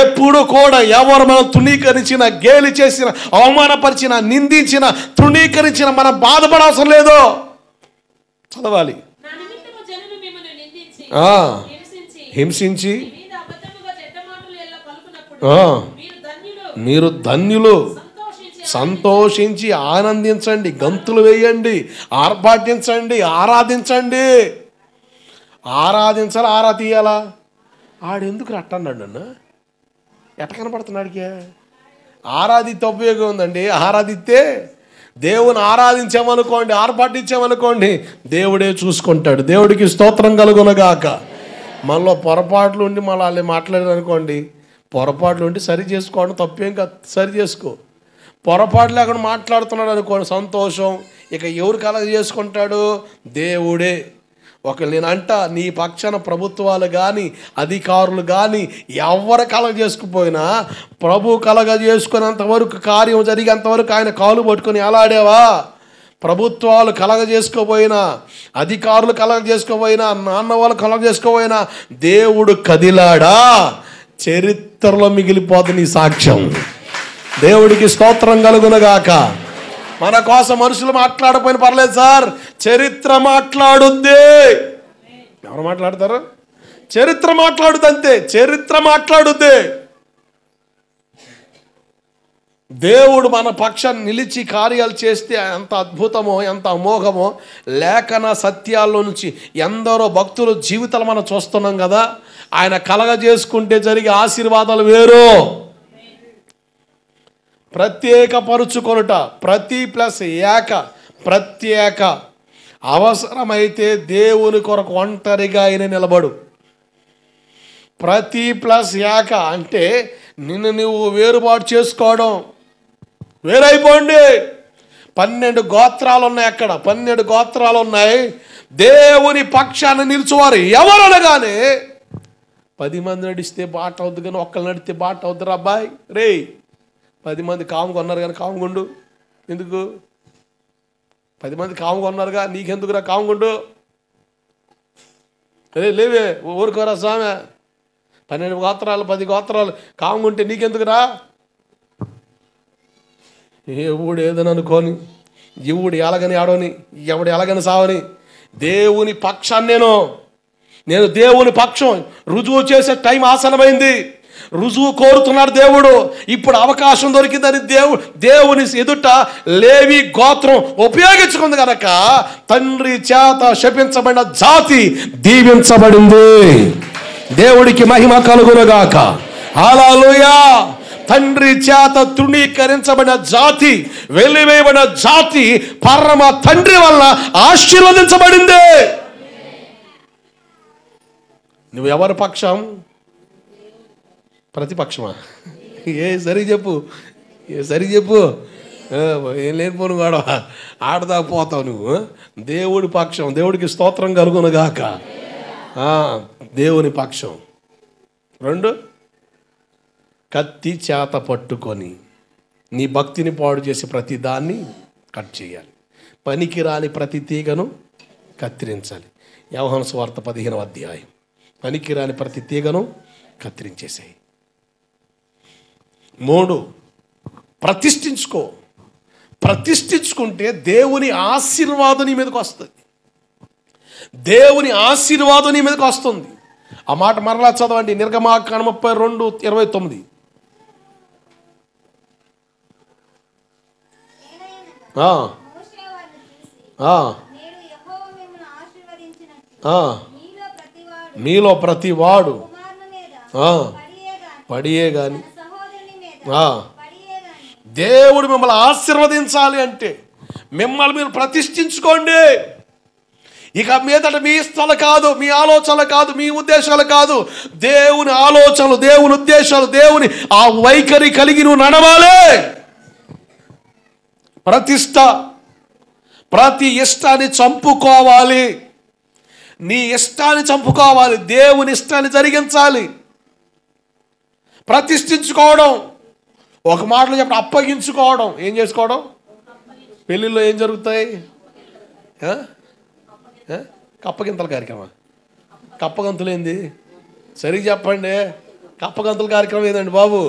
Speaker 1: ఎప్పుడు కూడా ఎవరు మనం తృణీకరించిన, గేలి చేసిన, అవమానపరిచిన, నిందించిన, తృణీకరించిన మనం బాధపడవసరం లేదు. చదవాలి. హింసించి మీరు ధన్యులు, సంతోషించి ఆనందించండి, గంతులు వేయండి, ఆర్భాటించండి, ఆరాధించండి. ఆరాధించాలి, ఆరా తీయాలా? ఆడెందుకు అట్టన్నాడు నన్ను? ఎట్ట కనపడుతున్నాడికి? ఆరాధితే ఉపయోగం ఉందండి. ఆరాధిస్తే, దేవుని ఆరాధించామనుకోండి, ఆర్భాటించామనుకోండి, దేవుడే చూసుకుంటాడు. దేవుడికి స్తోత్రం కలుగునగాక. మనలో పొరపాట్లు ఉండి మళ్ళీ వాళ్ళు మాట్లాడారు అనుకోండి, పొరపాట్లు ఉండి సరి చేసుకోండి, తప్పేం కాదు, సరి చేసుకో. పొరపాటు లేకుండా మాట్లాడుతున్నాడు అనుకోండి, సంతోషం. ఇక ఎవరు కలగ చేసుకుంటాడు? దేవుడే. ఒకవేళ నేనంట నీ పక్షాన ప్రభుత్వాలు కానీ, అధికారులు కానీ ఎవరు కలగ చేసుకుపోయినా, ప్రభు కలగ చేసుకునేంత వరకు, కార్యం జరిగేంతవరకు ఆయన కాలు పట్టుకొని ఎలాడేవా? ప్రభుత్వాలు కలగ చేసుకోపోయినా, అధికారులు కలగ చేసుకోపోయినా, నాన్న వాళ్ళు కలగ చేసుకోపోయినా, దేవుడు కదిలాడా, చరిత్రలో మిగిలిపోతుంది నీ సాక్ష్యం. దేవుడికి స్తోత్రం కలుగునగాక. మన కోసం మనుషులు మాట్లాడకపోయినా పర్లేదు సార్, చరిత్ర మాట్లాడుద్ది. ఎవరు మాట్లాడతారు? చరిత్ర మాట్లాడుద్ది, అంతే. చరిత్ర మాట్లాడుద్ది. దేవుడు మన పక్షాన్ని నిలిచి కార్యాలు చేస్తే ఎంత అద్భుతమో, ఎంత అమోఘమో. లేఖన సత్యాల్లో నుంచి ఎందరో భక్తులు జీవితాలు మనం చూస్తున్నాం కదా. ఆయన కలగ చేసుకుంటే జరిగే ఆశీర్వాదాలు వేరు. ప్రత్యేకపరుచుకొనుట, ప్రతి ప్లస్ ఏక, ప్రత్యేక. అవసరమైతే దేవుని కొరకు ఒంటరిగా ఆయన నిలబడు. ప్రతి ప్లస్ ఏక అంటే నిన్ను నువ్వు వేరుబాటు చేసుకోవడం. వేరైపోండి. 12 గోత్రాలు ఉన్నాయి అక్కడ, 12 గోత్రాలు ఉన్నాయి. దేవుని పక్షాన్ని నిలుచువారు ఎవరనగానే 10 మంది నడిస్తే బాట అవుద్దు, కానీ ఒక్కరు నడిస్తే బాట అవుద్దురా అబ్బాయి. రే, 10 మంది కాముగా ఉన్నారు కానీ కాముగుండు. ఎందుకు? 10 మంది కాముగా ఉన్నారుగా, నీకెందుకురా కాముగుండు? లేవే ఊరుకోరా స్వామి. 12 గోత్రాలు 10 గోత్రాలు కాముగుంటే నీకెందుకురా? ఎవడు ఏదని అనుకోని, ఎవడు ఎలాగని ఆడోని, ఎవడు ఎలాగని సావని, దేవుని పక్షాన్ని నేను దేవుని పక్షం రుజువు చేసే టైం ఆసనమైంది. రుజువు కోరుతున్నాడు దేవుడు. ఇప్పుడు అవకాశం దొరికిందని దేవుని ఎదుట లేవి గోత్రం ఉపయోగించుకుంది కనుక తండ్రి చేత శపించబడిన జాతి దీవించబడింది. దేవుడికి మహిమ కలుగునుగాక. హల్లెలూయా. తండ్రి చేత తృణీకరించబడిన జాతి, వెలివేయబడిన జాతి పరమ తండ్రి వల్ల ఆశీర్వదించబడింది. నువ్వు ఎవరి పక్షం? ప్రతిపక్షమా? సరి చెప్పు. ఏం లేకపోను గొడవ ఆడదా పోతావు నువ్వు. దేవుడి పక్షం, దేవుడికి స్తోత్రం కలుగును గాక. దేవుని పక్షం. 2, కత్తి చేత పట్టుకొని నీ భక్తిని పాడు చేసి ప్రతి దాన్ని కట్ చేయాలి, పనికి రాని ప్రతి తీగను కత్తిరించాలి. యోహాను సువార్త 15వ అధ్యాయం. పనికి రాని ప్రతి తీగను కత్తిరించేసాయి. 3, ప్రతిష్ఠించుకో. ప్రతిష్ఠించుకుంటే దేవుని ఆశీర్వాదం నీ మీదకి వస్తుంది. దేవుని ఆశీర్వాదం నీ మీదకి వస్తుంది. ఆ మాట మరలా చదవండి. నిర్గమాకాండం 32:29. మీలో ప్రతి వాడు పడియే గాని. దేవుడు మిమ్మల్ని ఆశీర్వదించాలి అంటే మిమ్మల్ని మీరు ప్రతిష్ఠించుకోండి. ఇక మీదట మీ ఇష్టాలు కాదు, మీ ఆలోచనలు కాదు, మీ ఉద్దేశాలు కాదు, దేవుని ఆలోచనలు, దేవుని ఉద్దేశాలు, దేవుని ఆ వైఖరి కలిగి నువ్వు నడవాలి. ప్రతిష్ట, ప్రతి ఇష్టాన్ని చంపుకోవాలి. నీ ఇష్టాన్ని చంపుకోవాలి, దేవుని ఇష్టాన్ని జరిగించాలి. ప్రతిష్ఠించుకోవడం, ఒక మాటలో చెప్పడం అప్పగించుకోవడం. ఏం చేసుకోవడం? పెళ్ళిళ్ళు ఏం జరుగుతాయి? కప్పగింతల కార్యక్రమం. కప్పగంతులు ఏంది? సరిగ్గా చెప్పండి. కప్పగంతుల కార్యక్రమం ఏందండి బాబు?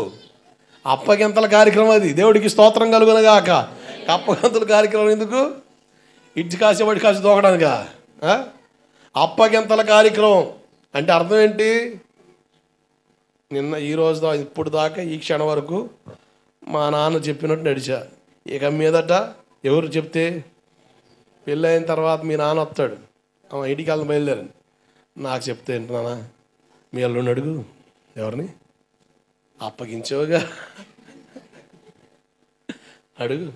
Speaker 1: అప్పగింతల కార్యక్రమం అది. దేవుడికి స్తోత్రం కలుగునగాక. కప్పగంతుల కార్యక్రమం ఎందుకు? ఇడ్చి కాసి వడి కాసి దూకడానికా? అప్పగింతల కార్యక్రమం అంటే అర్థం ఏంటి? నిన్న ఈ రోజు ఇప్పుడు దాకా ఈ క్షణం వరకు మా నాన్న చెప్పినట్టు నడిచా. ఇక మీదట ఎవరు చెప్తే పెళ్ళైన తర్వాత మీ నాన్న వస్తాడు, ఇంటికి వెళ్ళని బయలుదేరండి, నాకు చెప్తే ఏంటి నాన్న, మీ అల్లుడిని అడుగు. ఎవరిని? అప్పగించావుగా, అడుగు.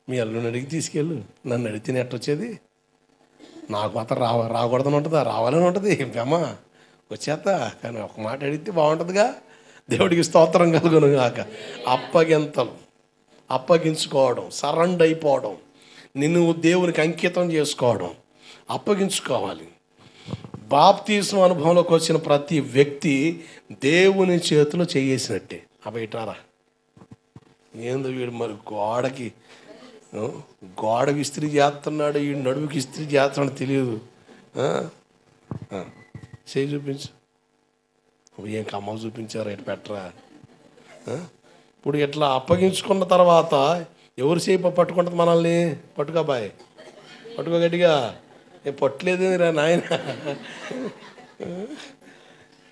Speaker 1: మీ అల్లుడిని అడిగి తీసుకెళ్ళు. నన్ను అడిగితే ఎట్ట వచ్చేది? నాకు మాత్రం రాకూడదని ఉంటుందా? రావాలని ఉంటుంది. బెమ్మ వచ్చేస్తా, కానీ ఒక మాట అడిగితే బాగుంటుందిగా. దేవుడికి స్తోత్రం కలుగును కాక. అప్పగింతలు, అప్పగించుకోవడం, సరెండర్ అయిపోవడం, నిన్ను దేవునికి అంకితం చేసుకోవడం, అప్పగించుకోవాలి. బాప్తిస్మం అనుభవంలోకి వచ్చిన ప్రతి వ్యక్తి దేవుని చేతిలో చేసినట్టే. అబయటారా ఏందో వీడు మరి గోడకి ఇస్త్రీ చేస్తున్నాడు, ఈ నడువుకి ఇస్త్రీ చేస్తున్నాడు తెలియదు. చేయి చూపించు. ఏం కమ్మలు చూపించారు, ఎటు పెట్టరా. ఇప్పుడు ఇట్లా అప్పగించుకున్న తర్వాత ఎవరు చేయి పట్టుకుంటుంది మనల్ని? పట్టుకో బాయ్, పట్టుకో గట్టిగా. ఏం పట్టలేదు రా నాయన.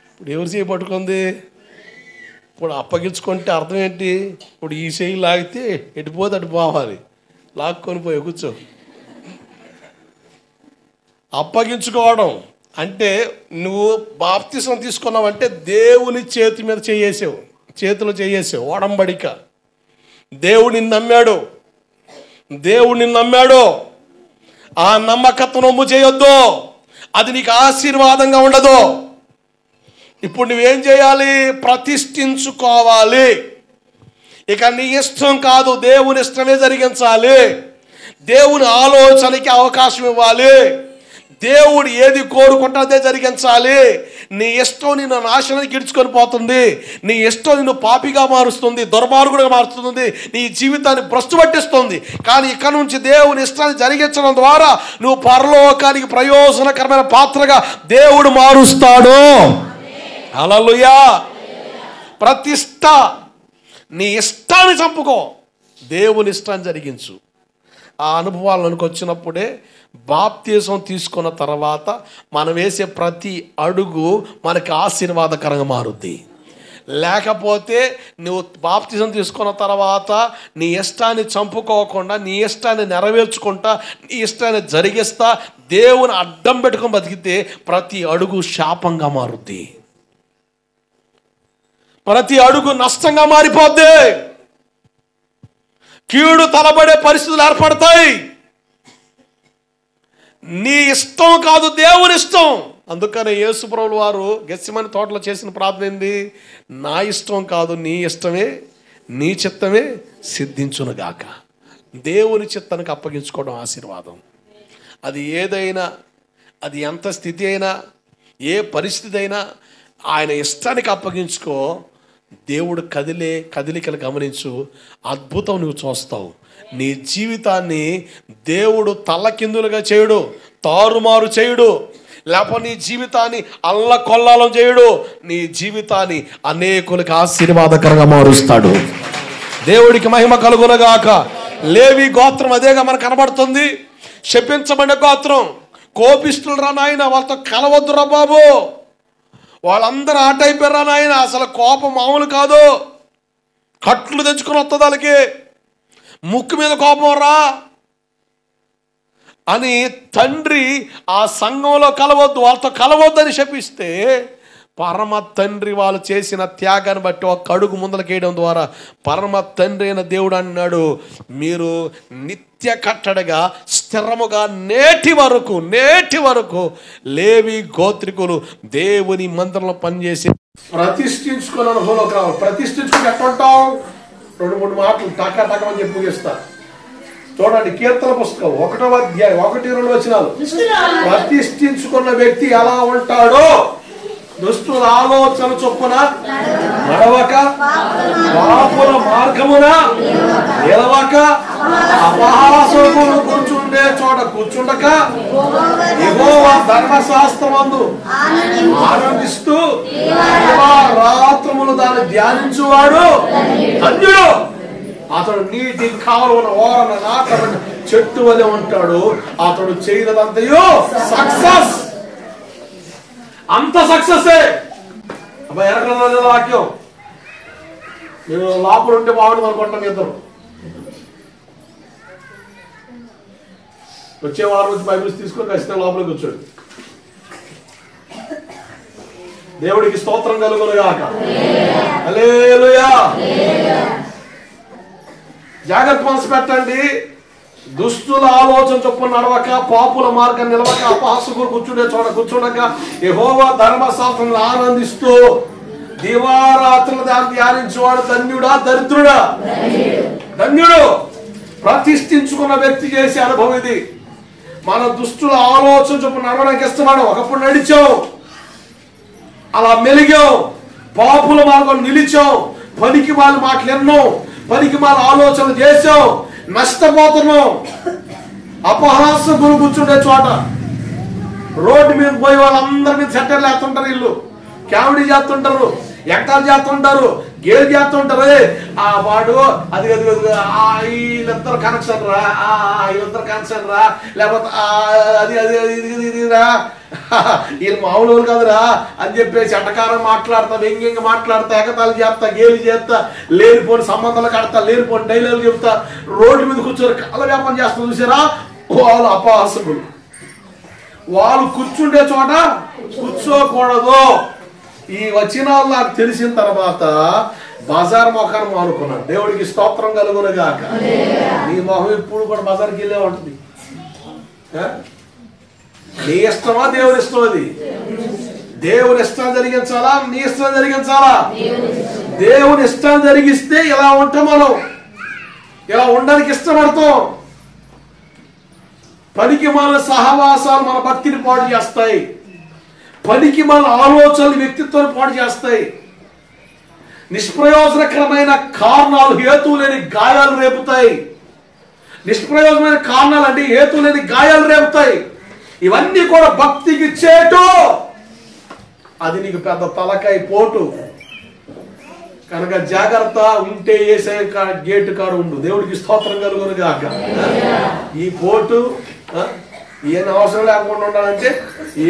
Speaker 1: ఇప్పుడు ఎవరు చేయి పట్టుకుంది? ఇప్పుడు అప్పగించుకుంటే అర్థం ఏంటి? ఇప్పుడు ఈ చేయి లాగితే ఎటుపోతే అటు పోవాలి, లాక్కొని పోయి కూర్చో. అప్పగించుకోవడం అంటే నువ్వు బాప్తిసం తీసుకున్నావంటే దేవుని చేతి మీద చేయేసావు, చేతిలో చేయేసావు. ఒడంబడిక. దేవుడు నిన్ను నమ్మాడు, దేవుడు నిన్ను నమ్మాడు. ఆ నమ్మకత్వం నమ్ము చేయొద్దు, అది నీకు ఆశీర్వాదంగా ఉండదు. ఇప్పుడు నువ్వేం చేయాలి? ప్రతిష్ఠించుకోవాలి. ఇక నీ ఇష్టం కాదు, దేవుని ఇష్టమే జరిగించాలి. దేవుని ఆలోచనకి అవకాశం ఇవ్వాలి. దేవుడు ఏది కోరుకుంటే అదే జరిగించాలి. నీ ఇష్టం నిన్ను నాశనానికి ఇడ్చుకొని పోతుంది. నీ ఇష్టం నిన్ను పాపిగా మారుస్తుంది, దుర్మార్గుడిగా మారుస్తుంది, నీ జీవితాన్ని భ్రష్టు పట్టిస్తుంది. కానీ ఇక్కడ నుంచి దేవుని ఇష్టాన్ని జరిగించడం ద్వారా నువ్వు పరలోకానికి ప్రయోజనకరమైన పాత్రగా దేవుడు మారుస్తాడు. హల్లెలూయా. ప్రతిష్ట. నీ ఇష్టాన్ని చంపుకో, దేవుని ఇష్టాన్ని జరిగించు. ఆ అనుభవాలకు వచ్చినప్పుడే బాప్తిసం తీసుకున్న తర్వాత మనం వేసే ప్రతి అడుగు మనకి ఆశీర్వాదకరంగా మారుద్ది. లేకపోతే నువ్వు బాప్తిసం తీసుకున్న తర్వాత నీ ఇష్టాన్ని చంపుకోకుండా, నీ ఇష్టాన్ని నెరవేర్చుకుంటా, నీ ఇష్టాన్ని జరిగిస్తా దేవుని అడ్డం పెట్టుకొని బతికితే ప్రతి అడుగు శాపంగా మారుద్ది, ప్రతి అడుగు నష్టంగా మారిపోద్ది, కీడు తలబడే పరిస్థితులు ఏర్పడతాయి. నీ ఇష్టం కాదు, దేవుని ఇష్టం. అందుకనే యేసుప్రభుల వారు గెత్సేమనే తోటలో చేసిన ప్రార్థన ఏంది? నా ఇష్టం కాదు, నీ ఇష్టమే నీ చిత్తమే సిద్ధించునుగాక. దేవుని చిత్తానికి అప్పగించుకోవడం ఆశీర్వాదం. అది ఏదైనా, అది ఎంత స్థితి అయినా, ఏ పరిస్థితి అయినా ఆయన ఇష్టానికి అప్పగించుకో. దేవుడు కదిలికలు గమనించు, అద్భుతం నువ్వు చూస్తావు. నీ జీవితాన్ని దేవుడు తల్లకిందులుగా చేయడు, తారుమారు చేయడు, లేకపోతే నీ జీవితాన్ని అల్లకొల్లాలం చేయడు. నీ జీవితాన్ని అనేకులకు ఆశీర్వాదకరంగా మారుస్తాడు. దేవుడికి మహిమ కలుగునగాక. లేవి గోత్రం అదేగా మనకు కనబడుతుంది. శపించబడిన గోత్రం. కోపిస్తులు రా నాయన, వాళ్ళతో కలవద్దురా బాబు, వాళ్ళందరూ ఆట అయిపోయారా నాయన. అసలు కోపం మామూలు కాదు. కట్లు తెచ్చుకొని వస్తుంది వాళ్ళకి, ముక్కు మీద కోపం రా అని తండ్రి ఆ సంఘంలో కలవద్దు, వాళ్ళతో కలవద్దని శపిస్తే, పరమ తండ్రి వాళ్ళు చేసిన త్యాగాన్ని బట్టి ఒక అడుగు ముందలకేయడం ద్వారా పరమ తండ్రి అయిన దేవుడు అన్నాడు, మీరు నిత్య కట్టడగా స్థిరముగా నేటి వరకు లేవి గోత్రికులు దేవుని మందిరంలో పనిచేసి ప్రతిష్ఠించుకున్న అనుభవంలోకి రావాలి. ప్రతిష్ఠించుకుని ఎట్టుంటాం? 2-3 మాటలు టకటకమని చెప్పి ముగిస్తా. చూడండి, కీర్తన పుస్తకం 1వ అధ్యాయం 1-2 వచనాలు. ప్రతిష్ఠించుకున్న వ్యక్తి ఎలా ఉంటాడో, దుష్టుల ఆలోచన చొప్పున నడవక, పాపుల మార్గమున నిలవక, అపహాసకులు కూర్చుండే చోట కూర్చుండక, యెహోవా ధర్మశాస్త్రమందు ఆనందిస్తూ రాత్రములు దాన్ని ధ్యానించువాడు ధన్యుడు. అతడు నీటి కాలువన ఓరన నాటబడిన చెట్టు వలె ఉంటాడు. అతడు చేయదంతయో సక్సెస్. అంత సక్సెస్. అబ్బాయి ఎరగలేదు వాక్యం. నేను లోపల ఉంటే బాగుంటుంది అనుకుంటాం. ఇద్దరు వచ్చే వారం నుంచి బైబిల్స్ తీసుకొని ఖచ్చితంగా లోపలికి వచ్చాడు. దేవుడికి స్తోత్రం కలుగునుగాక. హల్లెలూయా. జాగ్రత్త మనసు పెట్టండి. దుష్టుల ఆలోచన చొప్పున నడవక, పాపుల మార్గం నిలవక, అపహాసకులు కూర్చుండే చోట కూర్చుండక, యెహోవా ధర్మశాస్త్రంలో ఆనందిస్తూ దివారాత్రులు దాన్ని ధ్యానించేవాడు ధన్యుడా దరిద్రుడా? ధన్యుడు. ప్రతిష్ఠించుకున్న వ్యక్తి చేసే అనుభవం ఇది. మన దుష్టుల ఆలోచన చొప్పున నడవడానికి ఇష్టపడ. ఒకప్పుడు నడిచాం, అలా మెలిగాం, పాపుల మార్గం నిలిచాం, పనికి వాళ్ళ మాటలు ఎన్నో, పనికి వాళ్ళ ఆలోచన చేసాం, నష్టపోతున్నాం. అపహాసకులు కూర్చుండే చోట, రోడ్డు మీద పోయి వాళ్ళందరి మీద సెట్టర్లు వేస్తుంటారు, వీళ్ళు కామెడీ చేస్తుంటారు, ఎక్కాలు చేస్తుంటారు, గేలు చేస్తుంటారు. ఆ వాడు అది వీళ్ళిద్దరు కనెక్షన్ రా, వీళ్ళిద్దరు కనెక్షన్ రా, లేకపోతే అది అది ఇది రా, వీళ్ళు మామూలు కాదురా అని చెప్పేసి ఎటకారం మాట్లాడతా, వ్యంగ్యంగా మాట్లాడతా, ఎగతాలు చేస్తా, గేలు చేస్తా, లేనిపోని సంబంధాలు కడతా, లేనిపోని డైలాగులు చెప్తా, రోడ్డు మీద కూర్చొని కాళ్ళ వ్యాపారం చేస్తా. చూసారా? వాళ్ళు అపహాసకులు. వాళ్ళు కూర్చుండే చోట కూర్చోకూడదు. ఈ వచనాలు నాకు తెలిసిన తర్వాత బజార్ మొఖాన్ని మానుకున్నాను. దేవుడికి స్తోత్రం కలుగునుగాక. నీ మొహం ఇప్పుడు కూడా బజార్కి వెళ్ళే ఉంటుంది. నీ ఇష్టమా దేవుని ఇష్టం? అది దేవుని ఇష్టం జరిగించాలా, నీ ఇష్టం జరిగించాలా? దేవుని ఇష్టం జరిగిస్తే ఇలా ఉంటాం. మనం ఇలా ఉండడానికి ఇష్టపడతాం. పనికి మన సహవాసాలు మన భక్తిని పాడు చేస్తాయి. పనికి మన ఆలోచనలు వ్యక్తిత్వాన్ని పాడు చేస్తాయి. నిష్ప్రయోజనకరమైన కారణాలు హేతువు లేని గాయాలు రేపుతాయి. నిష్ప్రయోజనమైన కారణాలు అంటే హేతువు లేని గాయాలు రేపుతాయి. ఇవన్నీ కూడా భక్తికి చేటు. అది నీకు పెద్ద తలకాయ పోటు. కనుక జాగ్రత్త. ఉంటే ఏసే గేటు కాడు ఉండు. దేవుడికి స్తోత్రం కలుగునుగాక. ఈ పోటు ఏం అవసరం లేకుండా ఉండాలంటే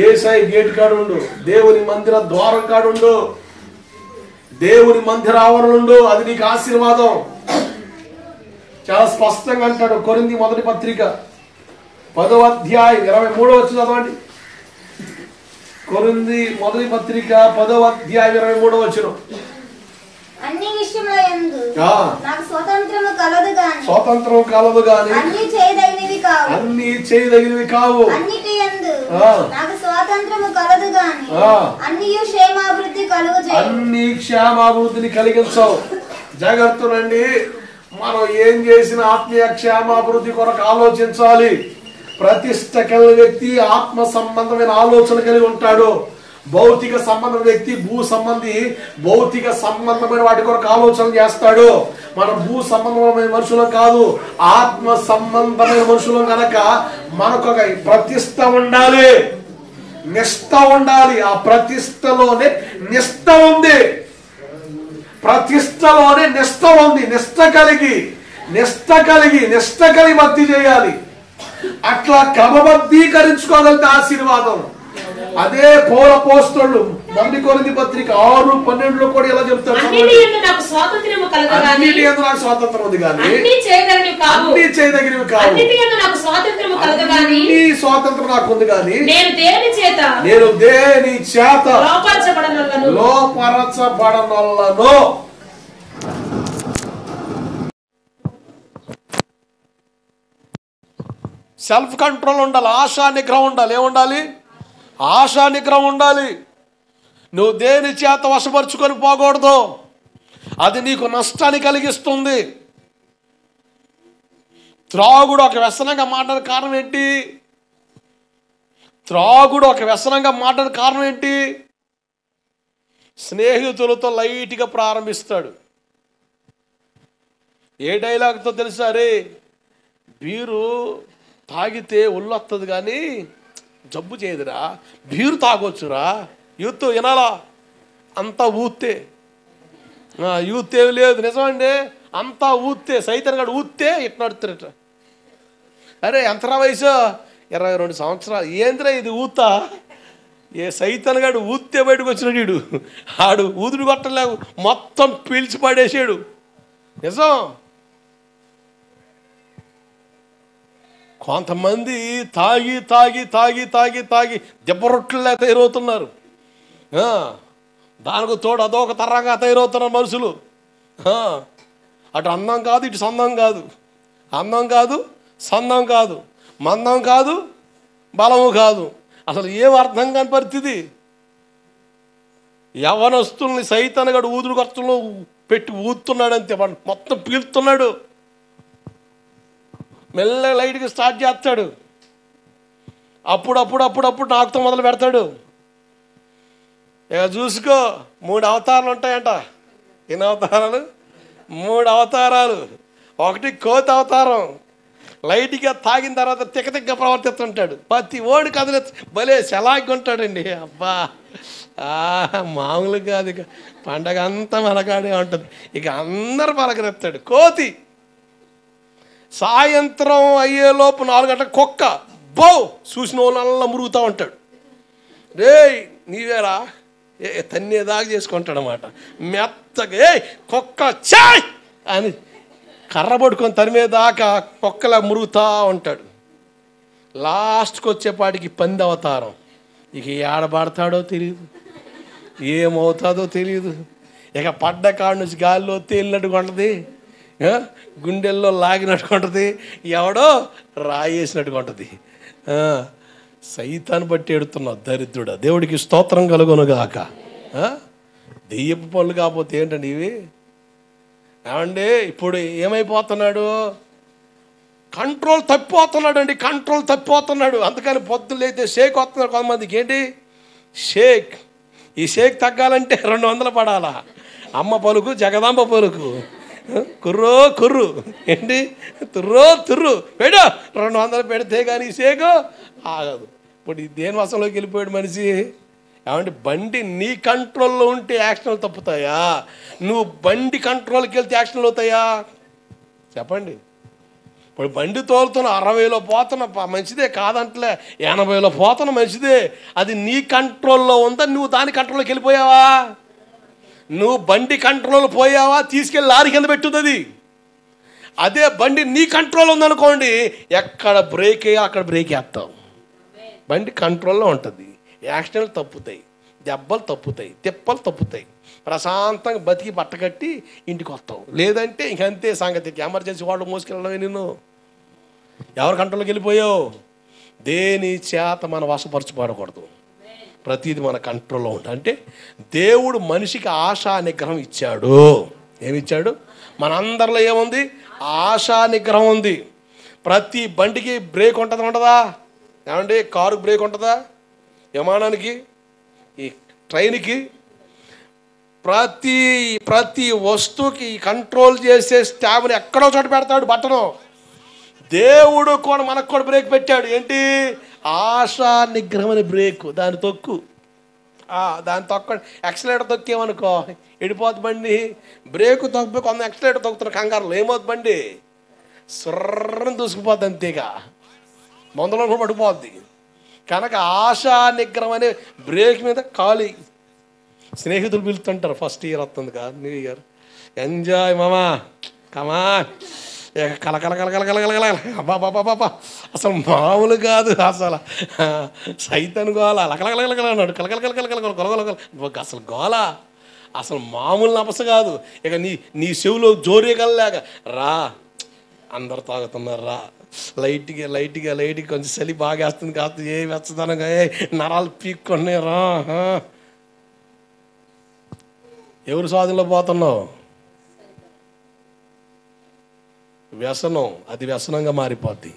Speaker 1: ఏసై గేటు కాడు ఉండు. దేవుని మందిర ద్వారం కాడు ఉండు. దేవుని మందిర ఆవరణ ఉండు. అది నీకు ఆశీర్వాదం. చాలా స్పష్టంగా అంటాడు. కొరింథీ మొదటి పత్రిక 10వ అధ్యాయం 23వ వచనం చదవండి. కొరింథీ మొదటి పత్రిక 10వ అధ్యాయం 23వ వచనం.
Speaker 2: అన్ని విషయములందు నాకు స్వాతంత్రము కలదు గాని అన్ని చేయదగినవి కావు. అన్నిటియందు నాకు స్వాతంత్రము కలదు గాని అన్ని క్షేమాభివృద్ధిని కలిగించవు.
Speaker 1: జాగ్రత్తలండి. మనం ఏం చేసిన ఆత్మీయ క్షేమాభివృద్ధి కొరకు ఆలోచించాలి. ప్రతిష్ట కలిగిన వ్యక్తి ఆత్మ సంబంధమైన ఆలోచన కలిగి ఉంటాడు. భౌతిక సంబంధం వ్యక్తి భూ సంబంధి భౌతిక సంబంధమైన వాటి కొరకు ఆలోచన చేస్తాడు. మనం భూ సంబంధమైన మనుషులం కాదు, ఆత్మ సంబంధమైన మనుషులం కనుక మనకు ఒక ప్రతిష్ట ఉండాలి, నిష్ఠ ఉండాలి. ఆ ప్రతిష్టలోనే నిష్ఠ ఉంది. ప్రతిష్టలోనే నిష్ఠ ఉంది. నిష్ఠ కలిగి భక్తి చేయాలి. అట్లా క్రమబద్ధీకరించుకోగలిగితే ఆశీర్వాదం. అదే పౌల అపోస్తలుడు 1 కొరింథీ పత్రిక 6:12 కూడా ఇలా చెప్తాడు,
Speaker 3: అన్నిటి యందు నాకు స్వాతంత్ర్యము
Speaker 1: స్వాతంత్రం ఉంది కానీ
Speaker 3: అన్ని చేయదగినవి కావు. అన్నిటి యందు నాకు స్వాతంత్ర్యము కలదు గాని
Speaker 1: స్వాతంత్రం నాకు ఉంది కానీ
Speaker 3: నేను దేని చేత
Speaker 1: లోపరచబడనొల్లను. సెల్ఫ్ కంట్రోల్ ఉండాలి, ఆశా నిగ్రహం ఉండాలి. ఏముండాలి? ఆశా నిగ్రహం ఉండాలి. నువ్వు దేని చేత వశపరుచుకొని పోకూడదు, అది నీకు నష్టాన్ని కలిగిస్తుంది. త్రాగుడు ఒక వ్యసనంగా మాట్లాడే కారణం ఏంటి? స్నేహితులతో లైట్గా ప్రారంభిస్తాడు. ఏ డైలాగ్తో తెలుసా? రే, బీరు తాగితే ఒళ్ళు వస్తుంది కానీ జబ్బు చేయదురా, బీరు తాగొచ్చురా. యూత్ వినాలా? అంతా ఊతే. యూత్ ఏమి లేదు, నిజమండి, అంతా ఊతే. సైతన్ గడు ఊతే ఇట్లా నడుతున్నట్టు. అరే ఎంతరా వయసు? 22 సంవత్సరాలు. ఏంద్రా ఇది ఊతా? ఏ సైతన్ గడు ఊతే బయటకు వచ్చినాడు. వీడు ఆడు ఊదుడు కొట్టలేవు, మొత్తం పీల్చి పడేసాడు. నిజం. కొంతమంది తాగి తాగి తాగి తాగి తాగి దెబ్బరొట్లులా తయారవుతున్నారు. దానికి తోడు అదొక తరంగా తయారవుతున్నారు మనుషులు. అటు అందం కాదు, ఇటు సందం కాదు. అందం కాదు, సందం కాదు, మందం కాదు, బలము కాదు. అసలు ఏం అర్థం కాని పరిస్థితి. యవ్వనస్తుల్ని సైతాన్గాడు ఊదుడు ఖర్చులో పెట్టి ఊదుతున్నాడు అంతే. వాడు మొత్తం పీల్తున్నాడు. మెల్ల లైట్గా స్టార్ట్ చేస్తాడు. అప్పుడు నాకుతో మొదలు పెడతాడు. ఇక చూసుకో, 3 అవతారాలు ఉంటాయంట. ఎన్ని అవతారాలు? 3 అవతారాలు. ఒకటి కోతి అవతారం. లైట్గా తాగిన తర్వాత తిక్కతిక్క ప్రవర్తిస్తుంటాడు. ప్రతి ఓడి కదిలే భలే సెలాగి ఉంటాడండి. అబ్బా, మామూలు కాదు. ఇక పండగ అంతా మనకాడే ఉంటుంది. ఇక అందరు పలకరెత్తాడు. కోతి. సాయంత్రం అయ్యేలోపు 4 గంటలకు కుక్క బో చూసిన వాళ్ళ మురుగుతూ ఉంటాడు. రే నీవేరా తన్నేదాకా చేసుకుంటాడు అన్నమాట. మెత్తగా ఏ కుక్క చాయ్ అని కర్ర పట్టుకొని తరిమేదాకా కుక్కలా మురుగుతూ ఉంటాడు. లాస్ట్కి వచ్చేపాటికి పంది అవతారం. ఇక ఏడబడతాడో తెలియదు, ఏమవుతుందో తెలియదు. ఇక పడ్డ కాడ నుంచి గాలిలో తేలినట్టుగా ఉంటుంది, గుండెల్లో లాగినట్టుగా ఉంటుంది, ఎవడో రాయేసినట్టుగా ఉంటుంది. సైతాన్ని బట్టి ఎడుతున్నావు దరిద్రుడా. దేవుడికి స్తోత్రం కలుగునుగాక. దెయ్యపు పనులు కాకపోతే ఏంటండి ఇవి? ఏమండి ఇప్పుడు ఏమైపోతున్నాడు? కంట్రోల్ తప్పిపోతున్నాడు. అందుకని పొద్దులు అయితే షేక్ వస్తున్నాడు కొంతమందికి. ఏంటి షేక్? ఈ షేక్ తగ్గాలంటే 200 పడాలా? అమ్మ పలుకు, జగదాంబ పలుకు, కుర్రు ఏంటి తుర్రు పెడు 200 పెడితే కానీ ఈ షేకు ఆగదు. ఇప్పుడు దేని వశంలోకి వెళ్ళిపోయాడు మనిషి. ఏమంటే బండి నీ కంట్రోల్లో ఉంటే యాక్షన్లు తప్పుతాయా? నువ్వు బండి కంట్రోల్కి వెళ్తే యాక్షన్లు అవుతాయా? చెప్పండి. ఇప్పుడు బండి తోలుతున్న 60లో పోతున్న మంచిదే, కాదంటలే. 80లో పోతున్న మంచిదే. అది నీ కంట్రోల్లో ఉందా? నువ్వు దాని కంట్రోల్లోకి వెళ్ళిపోయావా? నువ్వు బండి కంట్రోల్ పోయావా? తీసుకెళ్ళి లారీ కింద పెట్టుతుంది. అదే బండి నీ కంట్రోల్ ఉందనుకోండి, ఎక్కడ బ్రేక్ వేయాలి అక్కడ బ్రేక్ వేస్తావు. బండి కంట్రోల్లో ఉంటుంది. యాక్సిడెంట్లు తప్పుతాయి, దెబ్బలు తప్పుతాయి, తిప్పలు తప్పుతాయి. ప్రశాంతంగా బతికి బట్టకట్టి ఇంటికి వస్తావు. లేదంటే ఇంకంతే సంగతికి. ఎమర్జెన్సీ వాడు మోసుకెళ్ళడమే. నిన్ను ఎవరి కంట్రోల్లోకి వెళ్ళిపోయావు? దేని చేత మనం వశపరచబడకూడదు. ప్రతిదీ మన కంట్రోల్లో ఉంటుంది. అంటే దేవుడు మనిషికి ఆశా నిగ్రహం ఇచ్చాడు. ఏమిచ్చాడు? మనందరిలో ఏముంది? ఆశా నిగ్రహం ఉంది. ప్రతి బండికి బ్రేక్ ఉంటుందా? ఏమండి, కారుకి బ్రేక్ ఉంటుందా? విమానానికి, ఈ ట్రైన్కి, ప్రతి వస్తువుకి కంట్రోల్ చేసే స్టాబ్ని ఎక్కడో చోట పెడతాడు బట్టను. దేవుడు కూడా మనకు కూడా బ్రేక్ పెట్టాడు. ఏంటి? ఆశా నిగ్రహం అనే బ్రేక్. దాన్ని తొక్కు, దాన్ని తొక్క. యాక్సిలేటర్ తొక్కేమనుకో ఎడిపోద్ది బండి. బ్రేకు తొక్కి కొంత యాక్సిలేటర్ తొక్కుతున్న కంగారులో ఏమవుతుంది? బండి సుర్రని దూసుకుపోద్ది, అంతేగా మందులో కూడా పడిపోద్ది. కనుక ఆశా నిగ్రహం అనే బ్రేక్ మీద ఖాళీ. స్నేహితులు పిలుస్తుంటారు, ఫస్ట్ ఇయర్ వస్తుంది కదా, న్యూ ఇయర్, ఎంజాయ్ మామా, కమా, కలకలకలకలకలకల, అబ్బాబాబాబా, అసలు మామూలు కాదు. అసలు సైతన్ గోల, లకలకలకల అన్నాడు, కలకలకలకలకల, అసలు గోల అసలు మామూలు నపస కాదు. ఇక నీ చెవులో జోరేగల్లాగా రా, అందరు తాగుతున్నారు రా, లైట్గా కొంచెం చలి బాగా వేస్తుంది కాదు, ఏ వెచ్చదనంగా, ఏ నరాలు పీక్కొనే రా. ఎవరు స్వాధీనంలో పోతున్నావు? వ్యసనం, అది వ్యసనంగా మారిపోద్ది.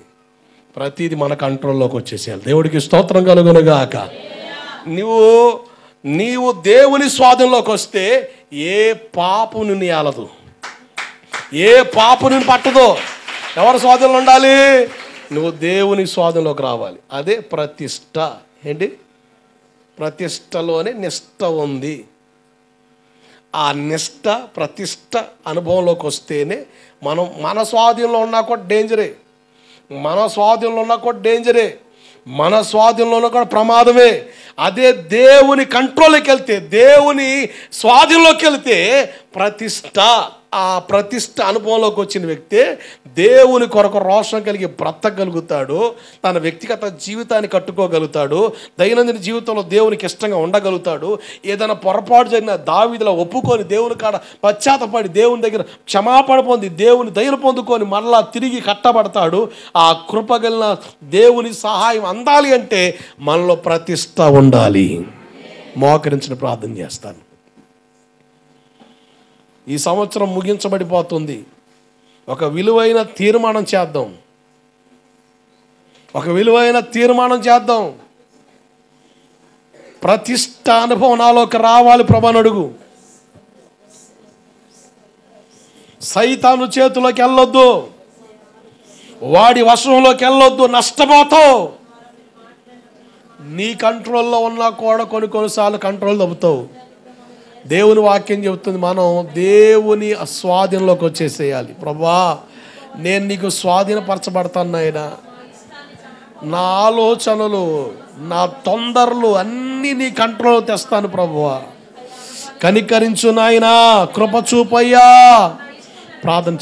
Speaker 1: ప్రతిదీ మన కంట్రోల్లోకి వచ్చేసేయాలి. దేవుడికి స్తోత్రం కలుగునుగాక. నీవు దేవుని స్వాధీనంలోకి వస్తే ఏ పాపం నిన్ను ఏలదు, ఏ పాపం నిన్ను పట్టదు. ఎవరి స్వాధీనంలో ఉండాలి? నువ్వు దేవుని స్వాధీనంలోకి రావాలి. అదే ప్రతిష్ట. ఏంటి? ప్రతిష్టలోనే నిష్ట ఉంది. ఆ నిష్ట, ప్రతిష్ట అనుభవంలోకి వస్తేనే మన స్వాధీనంలో ఉన్నా కూడా డేంజరే, మన స్వాధీనంలో ఉన్నా కూడా డేంజరే, మన స్వాధీనంలో ఉన్నా కూడా ప్రమాదమే. అదే దేవుని కంట్రోల్లోకి వెళ్తే, దేవుని స్వాధీనంలోకి వెళ్తే ప్రతిష్ట, ఆ ప్రతిష్ట అనుభవంలోకి వచ్చిన వ్యక్తే దేవుని కొరకు రోషం కలిగి బ్రతకగలుగుతాడు, తన వ్యక్తిగత జీవితాన్ని కట్టుకోగలుగుతాడు, దైనందిన జీవితంలో దేవునికి ఇష్టంగా ఉండగలుగుతాడు. ఏదైనా పొరపాటు జరిగిన దావీదులా ఒప్పుకొని దేవుని కాడ పశ్చాత్తపడి దేవుని దగ్గర క్షమాపణ పొంది దేవుని దయను పొందుకొని మరలా తిరిగి కట్టబడతాడు. ఆ కృపగలిగిన దేవుని సహాయం అందాలి అంటే మనలో ప్రతిష్ట ఉండాలి. మోకరించిన ప్రార్థన చేస్తాను. ఈ సంవత్సరం ముగించబడిపోతుంది. ఒక విలువైన తీర్మానం చేద్దాం, ఒక విలువైన తీర్మానం చేద్దాం. ప్రతిష్ట అనుభవం నాలోకి రావాలి ప్రభు అని అడుగు. సైతాను చేతిలోకి వెళ్ళొద్దు, వాడి వశంలోకి వెళ్ళొద్దు, నష్టపోతావు. నీ కంట్రోల్లో ఉన్నా కూడా కొన్నిసార్లు కంట్రోల్ తప్పుతావు. దేవుని వాక్యం చెబుతుంది, మనం దేవుని స్వాధీనంలోకి వచ్చేసేయాలి. ప్రభువా, నేను నీకు స్వాధీనపరచబడతాను నాయనా. నా ఆలోచనలు, నా తొందరలు అన్నీ నీ కంట్రోల్ తెస్తాను ప్రభువా. కనికరించు నాయనా, కృప చూపయ్యా. ప్రార్థన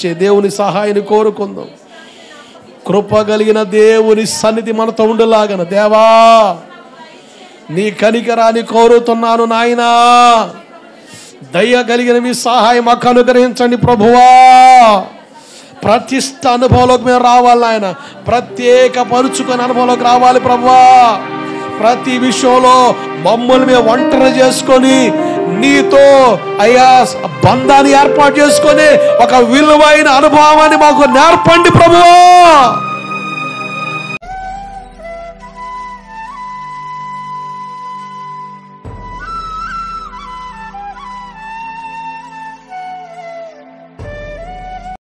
Speaker 1: చేయి. దేవుని సహాయాన్ని కోరుకుందాం. కృప కలిగిన దేవుని సన్నిధి మనతో ఉండలాగన దేవా, నీ కనికరాన్ని కోరుతున్నాను నాయనా. దయ కలిగిన మీ సహాయం మాకు అనుగ్రహించండి ప్రభువా. ప్రతిష్ట అనుభవంలోకి మేము రావాలి నాయన, ప్రత్యేక పరుచుకొని అనుభవంలోకి రావాలి ప్రభువా. ప్రతి విషయంలో మమ్మల్ని మేము ఒంటరి చేసుకొని నీతో అయ్యా బంధాన్ని ఏర్పాటు చేసుకొని ఒక విలువైన అనుభవాన్ని మాకు నేర్పండి ప్రభువా.